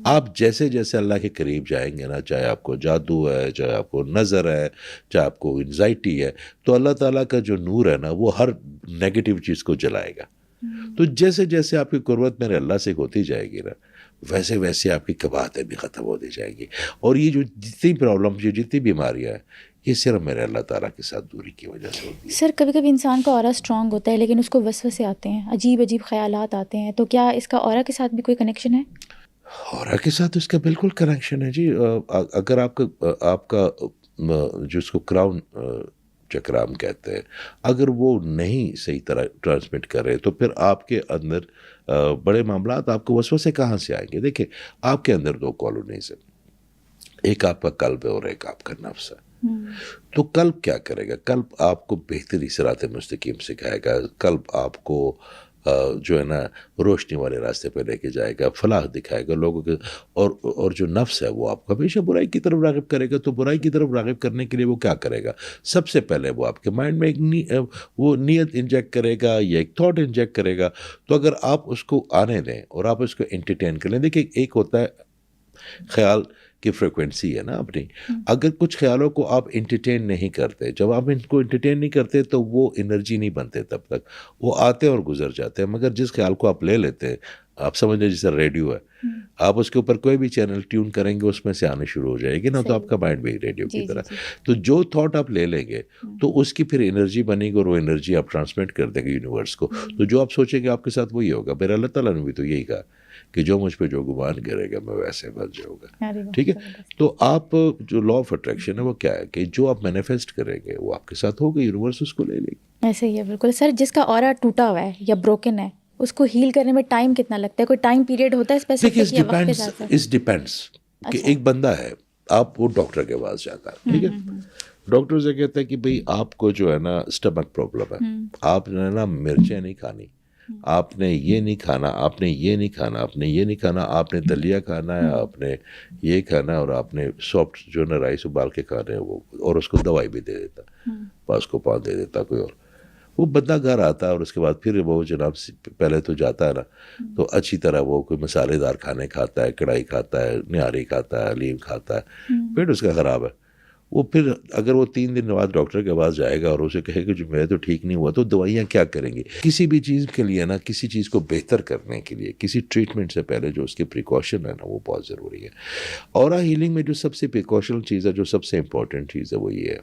آپ جیسے جیسے اللہ کے قریب جائیں گے نا, چاہے آپ کو جادو ہے, چاہے آپ کو نظر ہے, چاہے آپ کو انزائٹی ہے, تو اللہ تعالیٰ کا جو نور ہے نا وہ ہر نیگیٹو چیز کو جلائے گا. تو جیسے جیسے آپ کی قربت میرے اللہ سے ہوتی جائے گی نا, ویسے ویسے آپ کی قباحتیں بھی ختم ہوتی جائیں گی. اور یہ جو جتنی پرابلم, جو جتنی بیماریاں ہیں, یہ صرف میرے اللہ تعالیٰ کے ساتھ دوری کی وجہ سے ہوتی ہے. سر کبھی کبھی انسان کا اورا اسٹرانگ ہوتا ہے لیکن اس کو وسوسے آتے ہیں, عجیب عجیب خیالات آتے ہیں, تو کیا اس کا اورا کے ساتھ بھی کوئی کنیکشن ہے؟ اورا کے ساتھ اس کا بالکل کنیکشن ہے جی. اگر آپ کا جو اس کو کراؤن چکرام کہتے ہیں, اگر وہ نہیں صحیح طرح ٹرانسمٹ کر رہے تو پھر آپ کے اندر بڑے معاملات, آپ کو وسوسے کہاں سے آئیں گے؟ دیکھیں آپ کے اندر 2 کالونیز ہیں, ایک آپ کا قلب ہے اور ایک آپ کا نفس ہے. تو قلب کیا کرے گا؟ قلب آپ کو بہتری صراط مستقیم سکھائے گا, قلب آپ کو جو ہے نا روشنی والے راستے پہ لے کے جائے گا, فلاح دکھائے گا لوگوں کے. اور جو نفس ہے وہ آپ کو ہمیشہ برائی کی طرف راغب کرے گا. تو برائی کی طرف راغب کرنے کے لیے وہ کیا کرے گا؟ سب سے پہلے وہ آپ کے مائنڈ میں وہ نیت انجیکٹ کرے گا یا ایک تھاٹ انجیکٹ کرے گا. تو اگر آپ اس کو آنے دیں اور آپ اس کو انٹرٹین کر لیں, دیکھیں ایک ہوتا ہے خیال کی فریکوینسی ہے نا اپنی, اگر کچھ خیالوں کو آپ انٹرٹین نہیں کرتے, جب آپ ان کو انٹرٹین نہیں کرتے تو وہ انرجی نہیں بنتے, تب تک وہ آتے اور گزر جاتے ہیں. مگر جس خیال کو آپ لے لیتے ہیں, آپ سمجھ لیں جیسے ریڈیو ہے, آپ اس کے اوپر کوئی بھی چینل ٹیون کریں گے اس میں سے آنے شروع ہو جائے گی نا, تو آپ کا مائنڈ بھی ریڈیو کی طرح. تو جو تھاٹ آپ لے لیں گے تو اس کی پھر انرجی بنے گی اور وہ انرجی آپ ٹرانسمٹ کر دیں گے یونیورس کو. تو جو آپ سوچیں گے آپ کے ساتھ وہی ہوگا. میرے اللہ تعالیٰ نے بھی تو یہی کہا کہ جو مجھ پہ جو گمان کرے گا میں ویسے بن جاؤں گا. ٹھیک ہے, تو آپ جو لا آف اٹریکشن ہے وہ کیا ہے کہ جو آپ مینیفیسٹ کریں گے وہ آپ کے ساتھ ہوگا, یونیورس اس کو لے لے گی. ایسے ہی ہے بالکل. سر جس کا اورا ٹوٹا ہوا ہے یا بروکن ہے, اس کو ہیل کرنے میں ٹائم کتنا لگتا ہے؟ کوئی ٹائم پیریڈ ہوتا ہے اسپیسیفک یا وقت کے ساتھ؟ اس ڈیپینڈس کہ ایک بندہ ہے, آپ وہ ڈاکٹر کے پاس جاتا ہے, ٹھیک ہے, ڈاکٹر سے کہتا ہے کہ بھئی آپ کو جو ہے نا اسٹمک پرابلم ہے, آپ نے نا مرچیں نہیں کھانی, آپ نے یہ نہیں کھانا, آپ نے یہ نہیں کھانا, آپ نے یہ نہیں کھانا, آپ نے دلیا کھانا ہے, آپ نے یہ کھانا ہے, اور آپ نے سافٹ جو نا رائس ابال کے کھانے ہیں وہ, اور اس کو دوائی بھی دے دیتا, پاس کو پان دے دیتا کوئی اور. وہ بندہ گھر آتا ہے اور اس کے بعد پھر وہ جناب پہلے تو جاتا ہے نا تو اچھی طرح وہ کوئی مسالے دار کھانے کھاتا ہے, کڑھائی کھاتا ہے, نہاری کھاتا ہے, حلیم کھاتا ہے, پیٹ اس کا خراب ہے. وہ پھر اگر وہ 3 دن بعد ڈاکٹر کے پاس جائے گا اور اسے کہے کہ جو میرے تو ٹھیک نہیں ہوا, تو دوائیاں کیا کریں گی؟ کسی بھی چیز کے لیے نا, کسی چیز کو بہتر کرنے کے لیے, کسی ٹریٹمنٹ سے پہلے جو اس کی پریکاشن ہے نا وہ بہت ضروری ہے. اورا ہیلنگ میں جو سب سے پریکاشنل چیز ہے, جو سب سے امپورٹنٹ چیز ہے, وہ یہ ہے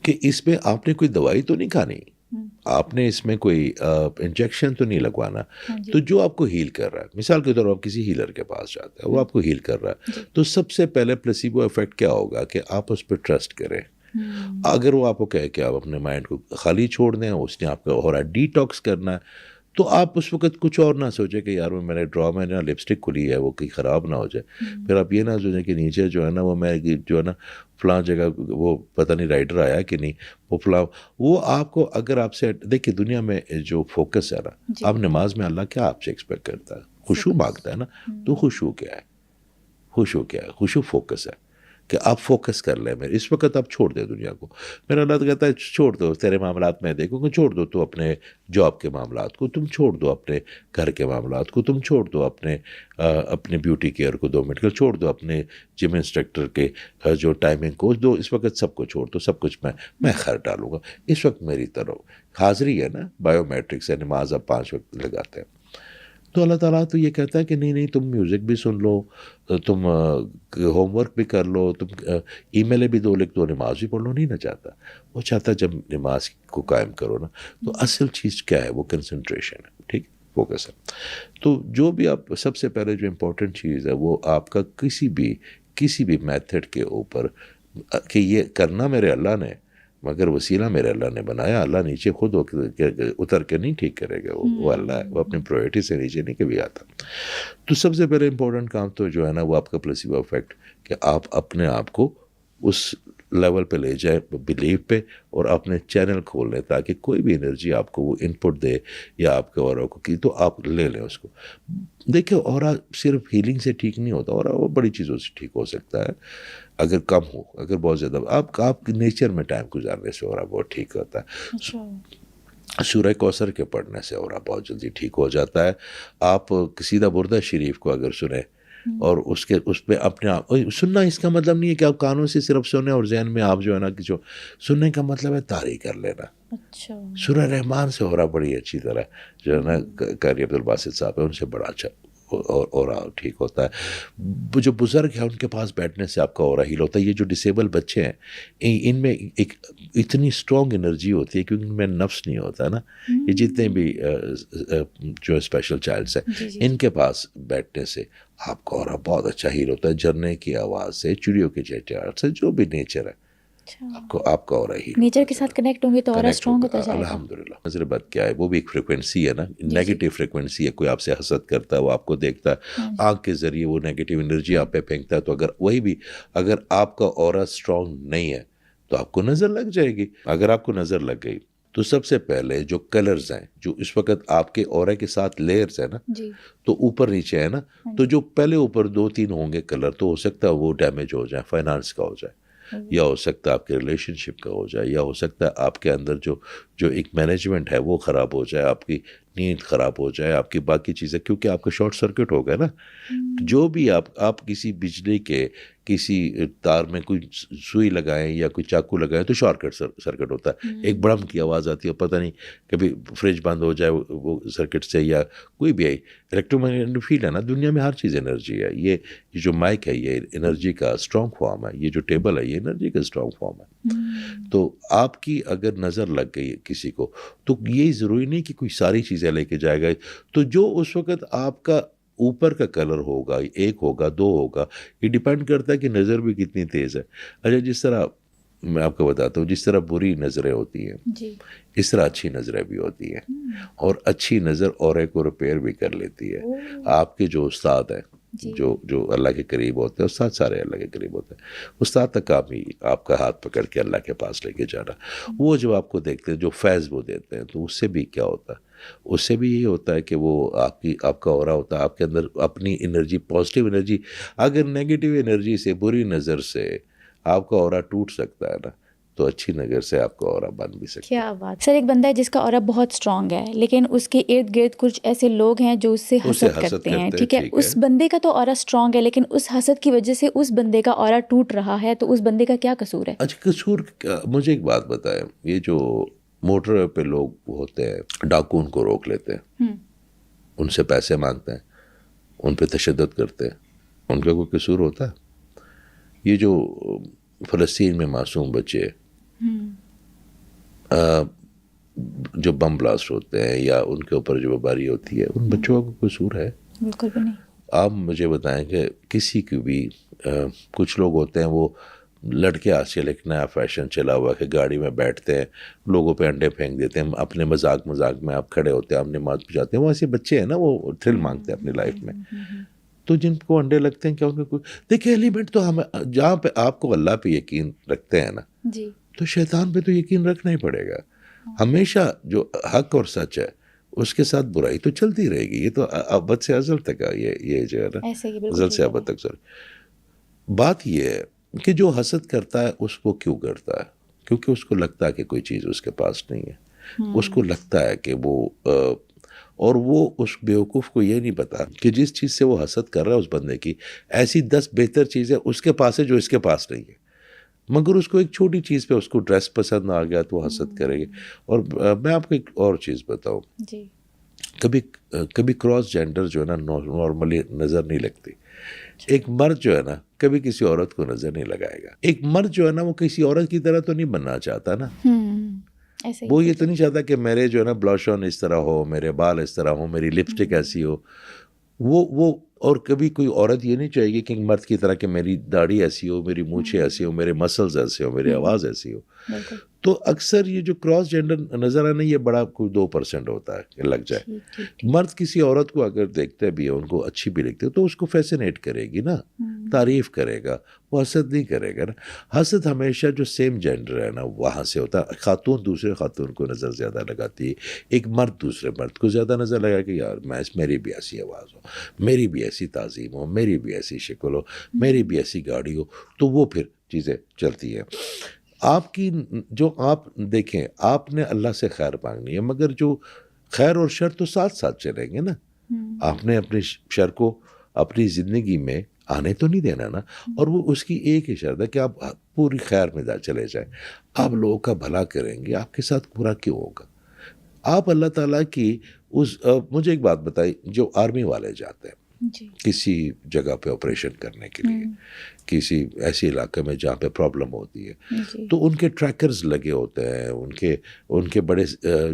کہ اس میں آپ نے کوئی دوائی تو نہیں کھانی, آپ نے اس میں کوئی انجیکشن تو نہیں لگوانا. تو جو آپ کو ہیل کر رہا ہے, مثال کے طور پر آپ کسی ہیلر کے پاس جاتے ہیں, وہ آپ کو ہیل کر رہا ہے, تو سب سے پہلے پلیسیبو ایفیکٹ کیا ہوگا کہ آپ اس پہ ٹرسٹ کریں. اگر وہ آپ کو کہے کہ آپ اپنے مائنڈ کو خالی چھوڑ دیں, اس نے آپ کا ہو رہا ہے ڈیٹاکس کرنا ہے, تو آپ اس وقت کچھ اور نہ سوچیں کہ یار میں نے ڈرا میں نا لپسٹک کھلی ہے وہ کہیں خراب نہ ہو جائے. پھر آپ یہ نہ سوچیں کہ نیچے جو ہے نا وہ میں جو ہے نا فلاں جگہ وہ پتہ نہیں رائڈر آیا کہ نہیں, وہ فلاں, وہ آپ کو اگر آپ سے دیکھیں دنیا میں جو فوکس ہے نا, آپ نماز میں اللہ کیا آپ سے ایکسپیکٹ کرتا ہے؟ خشوع مانگتا ہے نا. تو خشوع کیا ہے؟ خشوع کیا ہے؟ خشوع فوکس ہے کہ آپ فوکس کر لیں. میرے اس وقت آپ چھوڑ دیں دنیا کو. میرا اللہ تو کہتا ہے چھوڑ دو تیرے معاملات میں دیکھو کہ, چھوڑ دو تو اپنے جاب کے معاملات کو, تم چھوڑ دو اپنے گھر کے معاملات کو, تم چھوڑ دو اپنے بیوٹی کیئر کو 2 منٹ کا, چھوڑ دو اپنے جم انسٹرکٹر کے جو ٹائمنگ کو دو, اس وقت سب کو چھوڑ دو, سب کچھ میں خیر ڈالوں گا. اس وقت میری طرف حاضری ہے نا, بایو میٹرکس ہے, نماز اب 5 وقت لگاتے ہیں. تو اللہ تعالیٰ تو یہ کہتا ہے کہ نہیں تم میوزک بھی سن لو, تم ہوم ورک بھی کر لو, تم ای میلیں بھی لکھ دو, نماز بھی پڑھ لو. نہیں نہ چاہتا, وہ چاہتا جب نماز کو قائم کرو نا تو اصل چیز کیا ہے؟ وہ کنسنٹریشن ہے, ٹھیک, فوکس ہے. تو جو بھی آپ سب سے پہلے جو امپورٹنٹ چیز ہے وہ آپ کا کسی بھی میتھڈ کے اوپر کہ یہ کرنا میرے اللہ نے, مگر وسیلہ میرے اللہ نے بنایا. اللہ نیچے خود اتر کے نہیں ٹھیک کرے گا, وہ اللہ ہے, وہ اپنی پرائرٹی سے نیچے نہیں کبھی آتا. تو سب سے پہلے امپورٹنٹ کام تو جو ہے نا وہ آپ کا پلیسیبو افیکٹ, کہ آپ اپنے آپ کو اس لیول پہ لے جائیں بلیف پہ, اور اپنے چینل کھول لیں تاکہ کوئی بھی انرجی آپ کو وہ ان پٹ دے یا آپ کے اورا کو کی تو آپ لے لیں اس کو. دیکھیں اورا صرف ہیلنگ سے ٹھیک نہیں ہوتا, اورا وہ بڑی چیزوں سے ٹھیک ہو سکتا ہے. اگر کم ہو, اگر بہت زیادہ, آپ کے نیچر میں ٹائم گزارنے سے اورا بہت ٹھیک ہوتا ہے. سورہ کوثر کے پڑھنے سے اورا بہت جلدی ٹھیک ہو جاتا ہے. آپ سیدھا بردہ شریف کو اگر سنیں اور اس پہ اپنے آپ سننا, اس کا مطلب نہیں ہے کہ آپ کانوں سے صرف سنیں اور ذہن میں آپ جو ہے نا کہ جو سننے کا مطلب ہے طاری کر لینا. سورہ رحمان سے ہو رہا بڑی اچھی طرح جو ہے نا قاری عبدالباسط صاحب ہے, ان سے بڑا اچھا اور ٹھیک ہوتا ہے. جو بزرگ ہیں ان کے پاس بیٹھنے سے آپ کا اورا ہیل ہوتا ہے. یہ جو ڈسیبل بچے ہیں ان میں ایک اتنی اسٹرانگ انرجی ہوتی ہے کیونکہ ان میں نفس نہیں ہوتا نا. یہ جتنے بھی جو اسپیشل چائلڈس ہیں ان کے پاس بیٹھنے سے آپ کا اورا بہت اچھا ہیل ہوتا ہے. جھرنے کی آواز سے, چڑیوں کی چہچہاہٹ سے, جو بھی نیچر ہے آپ کا اورا ہی نیچر کے ساتھ کنیکٹ ہوں گے تو اورا اسٹرانگ ہوتا جائے گا. الحمدللہ. نظر بد کیا ہے, وہ بھی ایک فریکوینسی ہے نا, نیگیٹو فریکوینسی ہے. کوئی آپ سے حسد کرتا ہے, وہ آپ کو دیکھتا ہے, آنکھ کے ذریعے وہ نیگیٹو انرجی آپ پہ پھینکتا ہے. تو اگر وہی بھی اگر آپ کا اورا اسٹرانگ نہیں ہے تو آپ کو نظر لگ جائے گی. اگر آپ کو نظر لگ گئی تو سب سے پہلے جو کلرز ہیں جو اس وقت آپ کے اورا کے ساتھ لیئرز ہیں نا, تو اوپر نیچے ہے نا, تو جو پہلے اوپر 2-3 ہوں گے کلر, تو ہو سکتا ہے وہ ڈیمیج ہو جائے, فائنانس کا ہو جائے, یا ہو سکتا ہے آپ کے ریلیشن شپ کا ہو جائے, یا ہو سکتا ہے آپ کے اندر جو ایک مینجمنٹ ہے وہ خراب ہو جائے, آپ کی نیند خراب ہو جائے, آپ کی باقی چیزیں, کیونکہ آپ کا شارٹ سرکٹ ہو گیا نا. جو بھی آپ کسی بجلی کے کسی تار میں کوئی سوئی لگائیں یا کوئی چاقو لگائیں تو شارٹ سرکٹ ہوتا ہے. ایک بڑم کی آواز آتی ہے, پتہ نہیں کبھی فریج بند ہو جائے وہ سرکٹ سے, یا کوئی بھی الیکٹرومیگنیٹک فیلڈ ہے نا. دنیا میں ہر چیز انرجی ہے. یہ جو مائک ہے یہ انرجی کا اسٹرانگ فارم ہے, یہ جو ٹیبل ہے یہ انرجی کا اسٹرانگ فارم ہے. تو آپ کی اگر نظر لگ گئی کسی کو تو یہ ضروری نہیں کہ کوئی ساری چیزیں لے کے جائے گا. تو جو اس وقت آپ کا اوپر کا کلر ہوگا, 1 ہوگا 2 ہوگا, یہ ڈیپینڈ کرتا ہے کہ نظر بھی کتنی تیز ہے. اچھا, جس طرح میں آپ کو بتاتا ہوں, جس طرح بری نظریں ہوتی ہیں اس طرح اچھی نظریں بھی ہوتی ہیں, اور اچھی نظر اورے کو ریپیئر بھی کر لیتی ہے. آپ کے جو استاد ہیں جو اللہ کے قریب ہوتے ہیں, استاد سارے اللہ کے قریب ہوتے ہیں, استاد تک آپ کا ہاتھ پکڑ کے اللہ کے پاس لے کے جانا. وہ جو آپ کو دیکھتے ہیں, جو فیض وہ دیتے ہیں, تو اس سے بھی کیا ہوتا ہے, اس سے بھی یہی ہوتا ہے کہ وہ آپ کا اورا ہوتا ہے, آپ کے اندر اپنی انرجی, پازیٹیو انرجی. اگر نیگیٹو انرجی سے, بری نظر سے آپ کا اورا ٹوٹ سکتا ہے نا, تو اچھی نظر سے آپ کا اورا بن بھی سکتا ہے. کیا بات. سر, ایک بندہ ہے جس کا اورا بہت اسٹرانگ ہے لیکن اس کے ارد گرد کچھ ایسے لوگ ہیں جو اس سے حسد کرتے ہیں, ٹھیک ہے, اس بندے کا تو اورا اسٹرانگ ہے لیکن اس حسد کی وجہ سے اس بندے کا اورا ٹوٹ رہا ہے, تو اس بندے کا کیا قصور ہے؟ اچھا, قصور مجھے ایک بات بتائیں, یہ جو موٹر پہ لوگ ہوتے ہیں, ڈاکو ان کو روک لیتے ہیں, ان سے پیسے مانگتے ہیں, ان پہ تشدد کرتے ہیں, ان کا کوئی قصور ہوتا ہے؟ یہ جو فلسطین میں معصوم بچے جو بم بلاسٹ ہوتے ہیں یا ان کے اوپر جو بمباری ہوتی ہے, ان بچوں کا کوئی قصور ہے؟ بالکل بھی نہیں. آپ مجھے بتائیں کہ کسی کی بھی کچھ لوگ ہوتے ہیں, وہ لڑکے آج کل ایک نیا فیشن چلا ہوا کہ گاڑی میں بیٹھتے ہیں, لوگوں پہ انڈے پھینک دیتے ہیں, اپنے مذاق میں آپ کھڑے ہوتے ہیں, آپ نماز پڑھاتے ہیں. وہ ایسے بچے ہیں نا, وہ تھرل مانگتے ہیں اپنی لائف میں. تو جن کو انڈے لگتے ہیں, کیا ان کا کوئی دیکھیں ایلیمنٹ تو ہمیں, جہاں پہ آپ کو اللہ پہ یقین رکھتے ہیں نا, تو شیطان پہ تو یقین رکھنا ہی پڑے گا. ہمیشہ جو حق اور سچ ہے اس کے ساتھ برائی تو چلتی رہے گی. یہ تو ابد سے ازل تک ہے, یہ جو ہے نا, ازل سے ابد تک. بات یہ ہے کہ جو حسد کرتا ہے اس کو کیوں کرتا ہے؟ کیونکہ اس کو لگتا ہے کہ کوئی چیز اس کے پاس نہیں ہے. اس کو لگتا ہے کہ وہ اور وہ اس بیوقوف کو یہ نہیں پتا کہ جس چیز سے وہ حسد کر رہا ہے اس بندے کی, ایسی 10 بہتر چیزیں اس کے پاس ہے جو اس کے پاس نہیں ہے. مگر اس کو ایک چھوٹی چیز پہ, اس کو ڈریس پسند آ گیا تو وہ حسد کرے گی. اور میں آپ کو ایک اور چیز بتاؤں, کبھی کراس جینڈر جو ہے نا نارملی نظر نہیں لگتی. ایک مرد جو ہے نا کبھی کسی عورت کو نظر نہیں لگائے گا. ایک مرد جو ہے نا وہ کسی عورت کی طرح تو نہیں بننا چاہتا نا. وہ یہ تو نہیں چاہتا کہ میرے جو ہے نا بلاش آن اس طرح ہو, میرے بال اس طرح ہو, میری لپسٹک ایسی ہو. وہ اور کبھی کوئی عورت یہ نہیں چاہے گی کہ مرد کی طرح کہ میری داڑھی ایسی ہو, میری مونچھیں ایسی ہو, میرے مسلز ایسے ہو, میری آواز ایسی ہو. تو اکثر یہ جو کراس جینڈر نظر آنا, یہ بڑا کوئی 2% ہوتا ہے کہ لگ جائے. مرد کسی عورت کو اگر دیکھتے بھی ہے, ان کو اچھی بھی لگتی ہے, تو اس کو فیسنیٹ کرے گی نا, تعریف کرے گا, وہ حسد نہیں کرے گا نا. حسد ہمیشہ جو سیم جینڈر ہے نا وہاں سے ہوتا ہے. خاتون دوسرے خاتون کو نظر زیادہ لگاتی ہے, ایک مرد دوسرے مرد کو زیادہ نظر لگا کہ یار میری بھی ایسی آواز ہو, میری بھی ایسی تعظیم ہو, میری بھی ایسی شکل ہو, میری بھی ایسی گاڑی ہو. تو وہ پھر چیزیں چلتی ہیں. آپ کی جو آپ دیکھیں, آپ نے اللہ سے خیر مانگنی ہے, مگر جو خیر اور شر تو ساتھ ساتھ چلیں گے نا. آپ نے اپنے شر کو اپنی زندگی میں آنے تو نہیں دینا نا. اور وہ اس کی ایک ہی شرط ہے کہ آپ پوری خیر میں چلے جائیں, آپ لوگوں کا بھلا کریں گے, آپ کے ساتھ برا کیوں ہوگا. آپ اللہ تعالیٰ کی مجھے ایک بات بتائی, جو آرمی والے جاتے ہیں جی کسی جگہ پہ آپریشن کرنے کے لیے، کسی ایسے علاقے میں جہاں پہ پرابلم ہوتی ہے، جی تو ان کے ٹریکرز لگے ہوتے ہیں، ان کے بڑے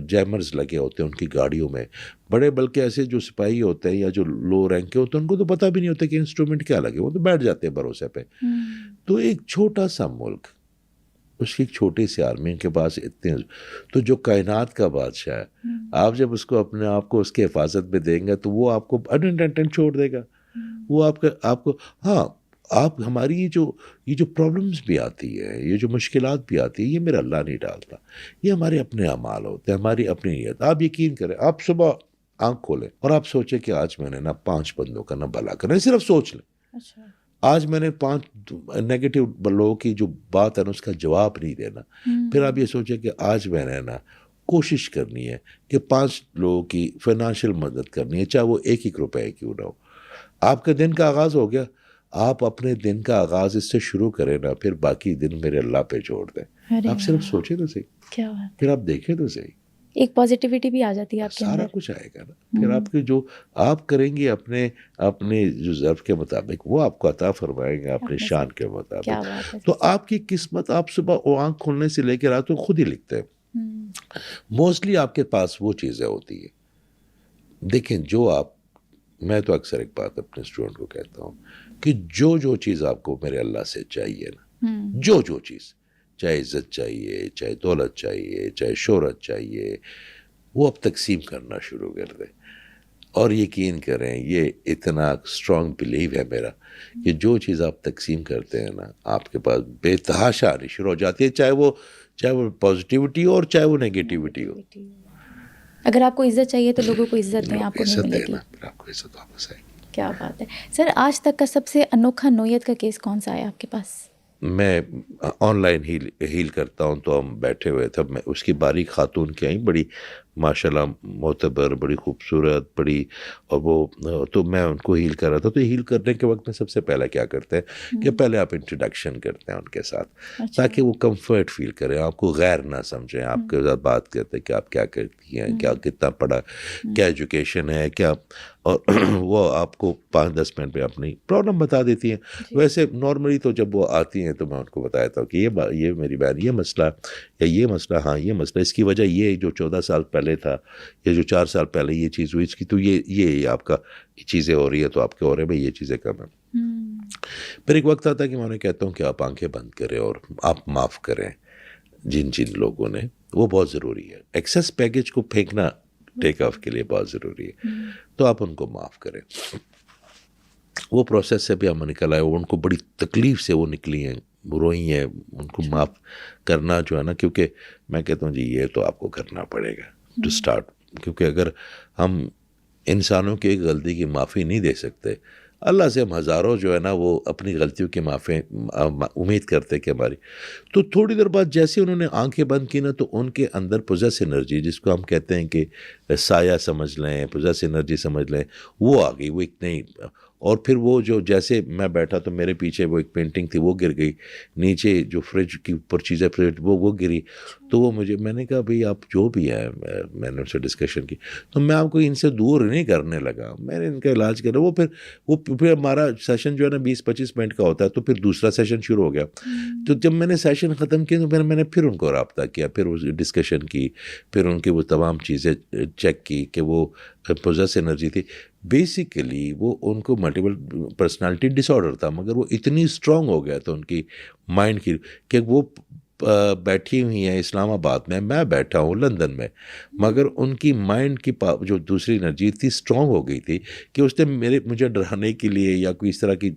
جیمرز لگے ہوتے ہیں ان کی گاڑیوں میں، بڑے بلکہ ایسے جو سپاہی ہوتے ہیں یا جو لو رینک کے ہوتے ہیں ان کو تو پتہ بھی نہیں ہوتا کہ انسٹرومنٹ کیا لگے، وہ تو بیٹھ جاتے ہیں بھروسے پہ. تو ایک چھوٹا سا ملک، اس کی ایک چھوٹی سی آرمی، ان کے پاس اتنے، تو جو کائنات کا بادشاہ ہے، آپ جب اس کو اپنے آپ کو اس کی حفاظت میں دیں گے تو وہ آپ کو انٹینٹن چھوڑ دے گا. وہ آپ کو ہاں، آپ ہماری یہ جو پرابلمس بھی آتی ہے، یہ جو مشکلات بھی آتی ہے، یہ میرا اللہ نہیں ڈالتا، یہ ہمارے اپنے اعمال ہوتے ہیں، ہماری اپنی نیت. آپ یقین کریں، آپ صبح آنکھ کھولیں اور آپ سوچیں کہ آج میں نے نا 5 بندوں کا نا بھلا کرنا ہے، صرف سوچ لیں. اچھا آج میں نے 5 نیگیٹو لوگوں کی جو بات ہے نا اس کا جواب نہیں دینا. پھر آپ یہ سوچیں کہ آج میں نے نا کوشش کرنی ہے کہ 5 لوگوں کی فائنانشیل مدد کرنی ہے، چاہے وہ 1 روپے کیوں نہ ہو. آپ کا دن کا آغاز ہو گیا. آپ اپنے دن کا آغاز اس سے شروع کریں نا، پھر باقی دن میرے اللہ پہ چھوڑ دیں. آپ صرف سوچیں تو صحیح، کیا بات، پھر آپ دیکھیں تو صحیح، ایک پازیٹیوٹی بھی آ جاتی ہے آپ کے سارا اندر. کچھ آئے گا نا. پھر آپ کے جو آپ کریں گے اپنے جو ظرف کے مطابق، وہ آپ کو عطا فرمائیں گے اپنے شان کے کیا مطابق. بات ہے. تو آپ کی قسمت آپ صبح آنکھ کھولنے سے لے کے رات کو خود ہی لکھتے ہیں. موسٹلی آپ کے پاس وہ چیزیں ہوتی ہیں. دیکھیں، میں تو اکثر ایک بات اپنے اسٹوڈنٹ کو کہتا ہوں کہ جو چیز آپ کو میرے اللہ سے چاہیے نا، جو چیز، چاہے عزت چاہیے، چاہے دولت چاہیے، چاہے شہرت چاہیے، وہ اب تقسیم کرنا شروع کر دیں. اور یقین کریں، یہ اتنا اسٹرانگ بلیو ہے میرا کہ جو چیز آپ تقسیم کرتے ہیں نا، آپ کے پاس بے تحاشا آنی شروع ہو جاتی ہے، چاہے وہ پازیٹیوٹی ہو اور چاہے وہ نیگیٹیوٹی ہو. اگر آپ کو عزت چاہیے تو لوگوں کو عزت دیں، آپ کو نہیں ملے گی. پھر آپ کو عزت واپس آئے گی. کیا بات ہے. سر، آج تک کا سب سے انوکھا نوعیت کا کیس کون سا آیا آپ کے پاس؟ میں آن لائن ہیل کرتا ہوں، تو ہم بیٹھے ہوئے تھے، میں اس کی باریک خاتون کی آئیں، بڑی ماشاءاللہ معتبر، بڑی خوبصورت، بڑی، اور وہ تو میں ان کو ہیل کر رہا تھا. تو ہیل کرنے کے وقت میں سب سے پہلے کیا کرتے ہیں کہ پہلے آپ انٹروڈکشن کرتے ہیں ان کے ساتھ، تاکہ وہ کمفرٹ فیل کریں، آپ کو غیر نہ سمجھیں. آپ کے ساتھ بات کرتے ہیں کہ آپ کیا کرتی ہیں، کیا کتنا پڑھا، کیا ایجوکیشن ہے، کیا، اور وہ آپ کو 5-10 منٹ پہ اپنی پرابلم بتا دیتی ہیں. ویسے نارملی تو جب وہ آتی ہیں تو میں ان کو بتاتا ہوں کہ یہ میری بہن، یہ مسئلہ، یا یہ مسئلہ، ہاں یہ مسئلہ، اس کی وجہ یہ جو 14 سال پہلے تھا، یا جو 4 سال پہلے یہ چیز ہوئی، اس کی تو یہ آپ کا چیزیں ہو رہی ہے، تو آپ کے ہو رہے ہیں بھائی یہ چیزیں کم ہیں. پھر ایک وقت آتا ہے کہ میں انہیں کہتا ہوں کہ آپ آنکھیں بند کریں اور آپ معاف کریں جن لوگوں نے، وہ بہت ضروری ہے. ایکسیس پیکج کو پھینکنا ٹیک آف کے لیے بہت ضروری ہے، تو آپ ان کو معاف کریں. وہ پروسیس سے بھی ہم نکل آئے، ان کو بڑی تکلیف سے وہ نکلی ہیں، روئی ہیں. ان کو معاف کرنا جو ہے نا، کیونکہ میں کہتا ہوں جی یہ تو آپ کو کرنا پڑے گا ٹو اسٹارٹ، کیونکہ اگر ہم انسانوں کی ایک غلطی کی معافی نہیں دے سکتے، اللہ سے ہم ہزاروں جو ہے نا وہ اپنی غلطیوں کی معافی امید کرتے کہ ہماری. تو تھوڑی دیر بعد جیسے انہوں نے آنکھیں بند کی نا، تو ان کے اندر پوزیس انرجی، جس کو ہم کہتے ہیں کہ سایہ سمجھ لیں، پوزیس انرجی سمجھ لیں، وہ آ گئی. وہ ایک نئی، اور پھر وہ جو جیسے میں بیٹھا تو میرے پیچھے وہ ایک پینٹنگ تھی، وہ گر گئی نیچے، جو فریج کی اوپر چیزیں فریج وہ گری. تو وہ میں نے کہا بھئی آپ جو بھی ہیں، میں نے ان سے ڈسکشن کی، تو میں آپ کو ان سے دور نہیں کرنے لگا، میں نے ان کا علاج کرا. پھر ہمارا سیشن جو ہے نا 20-25 منٹ کا ہوتا ہے، تو پھر دوسرا سیشن شروع ہو گیا. تو جب میں نے سیشن ختم کیا تو میں نے پھر ان کو رابطہ کیا، پھر وہ ڈسکشن کی، پھر ان کی وہ تمام چیزیں چیک کی کہ وہ پوزیس انرجی تھی. بیسیکلی وہ ان کو ملٹیپل پرسنالٹی ڈس آرڈر تھا، مگر وہ اتنی اسٹرانگ ہو گیا تھا ان کی مائنڈ کی کہ وہ بیٹھی ہوئی ہیں اسلام آباد میں بیٹھا ہوں لندن میں، مگر ان کی مائنڈ کی جو دوسری انرجی تھی اسٹرانگ ہو گئی تھی کہ اس نے مجھے ڈرانے کے لیے یا کوئی اس طرح کی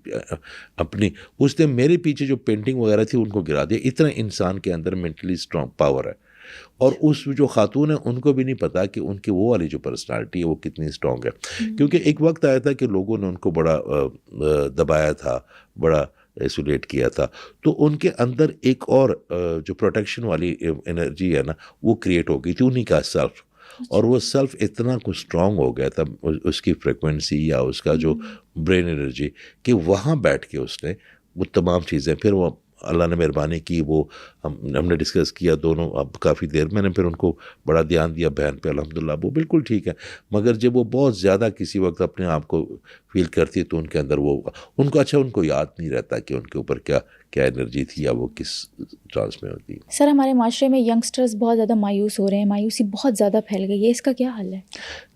اس نے میرے پیچھے جو پینٹنگ وغیرہ تھی ان کو گرا دیا. اتنا انسان کے اندر مینٹلی اسٹرانگ پاور ہے. اور اس جو خاتون ہیں ان کو بھی نہیں پتا کہ ان کی وہ والی جو پرسنالٹی ہے وہ کتنی اسٹرانگ ہے. کیونکہ ایک وقت آیا تھا کہ لوگوں نے ان کو بڑا دبایا تھا، بڑا ایسولیٹ کیا تھا، تو ان کے اندر ایک اور جو پروٹیکشن والی انرجی ہے نا وہ کریٹ ہو گئی تھی، انہی کا سیلف. اور وہ سیلف اتنا کچھ اسٹرانگ ہو گیا تھا، اس کی فریکوینسی یا اس کا جو برین انرجی، کہ وہاں بیٹھ کے اس نے وہ تمام چیزیں، پھر وہ اللہ نے مہربانی کی، وہ ہم نے ڈسکس کیا دونوں اب کافی دیر، میں نے پھر ان کو بڑا دھیان دیا بہن پہ، الحمدللہ وہ بالکل ٹھیک ہے. مگر جب وہ بہت زیادہ کسی وقت اپنے آپ کو فیل کرتی ہے تو ان کے اندر وہ ان کو ان کو یاد نہیں رہتا کہ ان کے اوپر کیا انرجی تھی یا وہ کس ٹرانس میں ہوتی ہے. سر ہمارے معاشرے میں ینگسٹرز بہت زیادہ مایوس ہو رہے ہیں، مایوسی بہت زیادہ پھیل گئی ہے، اس کا کیا حل ہے؟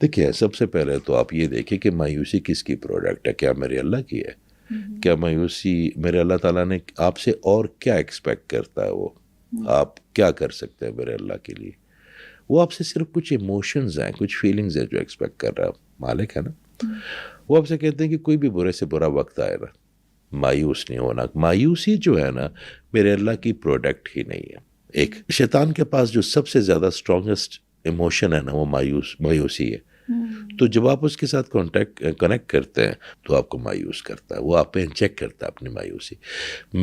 دیکھیے سب سے پہلے تو آپ یہ دیکھیں کہ مایوسی کس کی پروڈکٹ ہے، کیا میرے اللہ کی ہے؟ کیا مایوسی میرے اللہ تعالیٰ نے آپ سے اور کیا ایکسپیکٹ کرتا ہے؟ وہ آپ کیا کر سکتے ہیں میرے اللہ کے لیے؟ وہ آپ سے صرف کچھ ایموشنز ہیں، کچھ فیلنگز ہیں جو ایکسپیکٹ کر رہا ہے. مالک ہے نا، وہ آپ سے کہتے ہیں کہ کوئی بھی برے سے برا وقت آئے نا، مایوس نہیں ہونا. مایوسی جو ہے نا میرے اللہ کی پروڈکٹ ہی نہیں ہے. ایک شیطان کے پاس جو سب سے زیادہ اسٹرانگسٹ ایموشن ہے نا وہ مایوسی ہے. تو جب آپ اس کے ساتھ کنیکٹ کرتے ہیں تو آپ کو مایوس کرتا ہے، وہ آپ پہ انجیکٹ کرتا ہے اپنی مایوسی.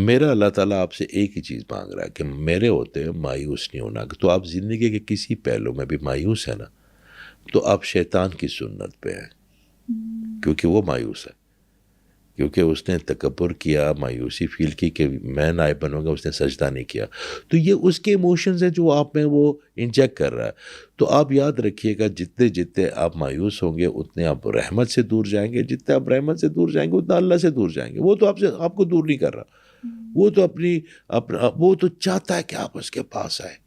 میرا اللہ تعالیٰ آپ سے ایک ہی چیز مانگ رہا ہے کہ میرے ہوتے ہیں مایوس نہیں ہونا. تو آپ زندگی کے کسی پہلو میں بھی مایوس ہیں نا تو آپ شیطان کی سنت پہ ہیں، کیونکہ وہ مایوس ہے، کیونکہ اس نے تکبر کیا، مایوسی فیل کی کہ میں نائب بنوں گا، اس نے سجدہ نہیں کیا. تو یہ اس کے ایموشنز ہیں جو آپ میں وہ انجیکٹ کر رہا ہے. تو آپ یاد رکھیے گا جتنے آپ مایوس ہوں گے اتنے آپ رحمت سے دور جائیں گے، جتنے آپ رحمت سے دور جائیں گے اتنا اللہ سے دور جائیں گے. وہ تو آپ کو دور نہیں کر رہا، وہ تو وہ تو چاہتا ہے کہ آپ اس کے پاس آئے.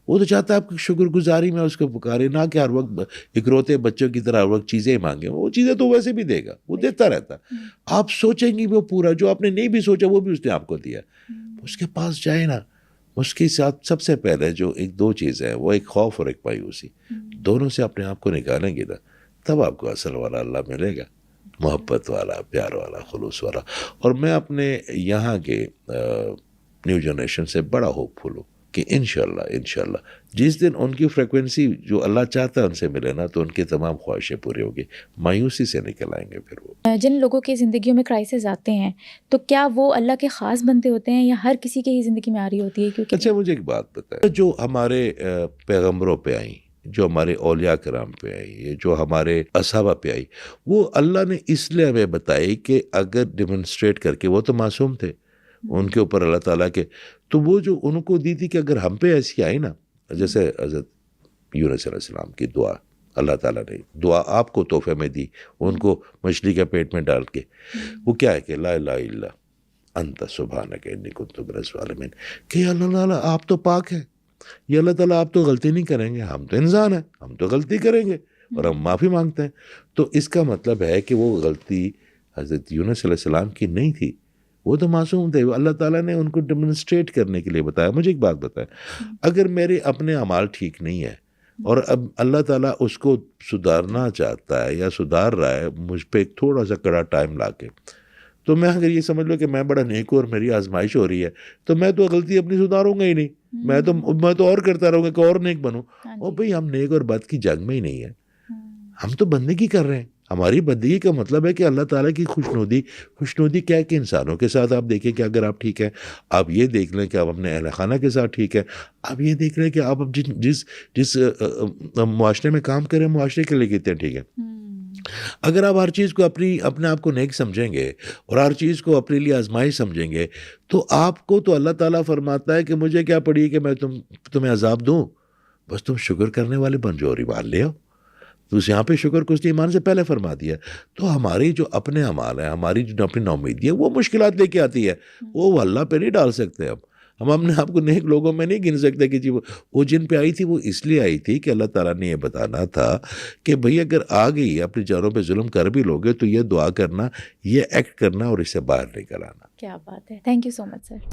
وہ تو چاہتا ہے آپ کی شکر گزاری میں اس کو پکارے، نہ کہ ہر وقت اکروتے بچوں کی طرح ہر وقت چیزیں مانگے. وہ چیزیں تو ویسے بھی دے گا، وہ دیتا رہتا. آپ سوچیں گی وہ پورا جو آپ نے نہیں بھی سوچا وہ بھی اس نے آپ کو دیا. اس کے پاس جائے نا، اس کے ساتھ سب سے پہلے جو دو چیزیں ہیں وہ ایک خوف اور ایک مایوسی، دونوں سے اپنے آپ کو نکالیں گے نا تب آپ کو اصل والا اللہ ملے گا، محبت والا، پیار والا، خلوص والا. اور میں اپنے یہاں کے نیو جنریشن سے بڑا ہوپ فل ہوں کہ انشاءاللہ جس دن ان کی فریکوینسی جو اللہ چاہتا ہے ان سے ملے نا تو ان کی تمام خواہشیں پوری ہوگی، مایوسی سے نکل آئیں گے. پھر وہ جن لوگوں کی زندگیوں میں کرائسس آتے ہیں تو کیا وہ اللہ کے خاص بندے ہوتے ہیں یا ہر کسی کے ہی زندگی میں آ رہی ہوتی ہے؟ کیونکہ اچھا مجھے ایک بات بتائیں، جو ہمارے پیغمبروں پہ آئیں، جو ہمارے اولیاء کرام پہ آئی، جو ہمارے اصحابہ پہ آئی، وہ اللہ نے اس لیے ہمیں بتائی کہ اگر ڈیمونسٹریٹ کر کے، وہ تو معصوم تھے، ان کے اوپر اللہ تعالیٰ کے، تو وہ جو ان کو دی تھی کہ اگر ہم پہ ایسی آئی نا، جیسے حضرت یونس علیہ السلام کی دعا، اللہ تعالیٰ نے دعا آپ کو تحفے میں دی، ان کو مچھلی کے پیٹ میں ڈال کے. وہ کیا ہے کہ لا الہ الا انت سبحانک انی کنت من الظالمین، کہ اللہ تعالیٰ آپ تو پاک ہیں، یہ اللہ تعالیٰ آپ تو غلطی نہیں کریں گے، ہم تو انسان ہیں، ہم تو غلطی کریں گے اور ہم معافی مانگتے ہیں. تو اس کا مطلب ہے کہ وہ غلطی حضرت یونس علیہ السلام کی نہیں تھی، وہ تو معصوم تھے. اللہ تعالیٰ نے ان کو ڈیمونسٹریٹ کرنے کے لیے بتایا. مجھے ایک بات بتائیں، اگر میرے اپنے اعمال ٹھیک نہیں ہے اور اب اللہ تعالیٰ اس کو سدھارنا چاہتا ہے یا سدھار رہا ہے مجھ پہ ایک تھوڑا سا کڑا ٹائم لا کے، تو میں اگر یہ سمجھ لو کہ میں بڑا نیک ہوں اور میری آزمائش ہو رہی ہے تو میں تو غلطی اپنی سدھاروں گا ہی نہیں، میں تو اور کرتا رہوں گا کہ اور نیک بنوں. اور بھئی ہم نیک اور بد کی جنگ میں ہی نہیں ہیں، ہم تو بندگی کر رہے ہیں. ہماری بندگی کا مطلب ہے کہ اللہ تعالیٰ کی خوشنودی کیا ہے کہ انسانوں کے ساتھ آپ دیکھیں کہ اگر آپ ٹھیک ہیں، آپ یہ دیکھ لیں کہ آپ اپنے اہل خانہ کے ساتھ ٹھیک ہے، آپ یہ دیکھ لیں کہ آپ اب جس معاشرے میں کام کریں معاشرے کے لیے کتنے ٹھیک ہے. اگر آپ ہر چیز کو اپنے آپ کو نیک سمجھیں گے اور ہر چیز کو اپنے لیے آزمائش سمجھیں گے تو آپ کو تو اللہ تعالیٰ فرماتا ہے کہ مجھے کیا پڑی کہ میں تمہیں عذاب دوں، بس تم شکر کرنے والے بن جاؤ اور ایمان لے آؤ. تو اس یہاں پہ شکر کو اس نے ایمان سے پہلے فرما دیا. تو ہماری جو اپنے اعمال ہیں، ہماری جو اپنی نومیدی ہے، وہ مشکلات لے کے آتی ہے، وہ اللہ پہ نہیں ڈال سکتے. ہم اپنے آپ کو نیک لوگوں میں نہیں گن سکتے کہ جی وہ جن پہ آئی تھی وہ اس لیے آئی تھی کہ اللہ تعالیٰ نے یہ بتانا تھا کہ بھئی اگر آ گئی اپنی جانوں پہ ظلم کر بھی لوگے تو یہ دعا کرنا، یہ ایکٹ کرنا اور اس سے باہر نکل آنا. کیا بات ہے. Thank you so much sir.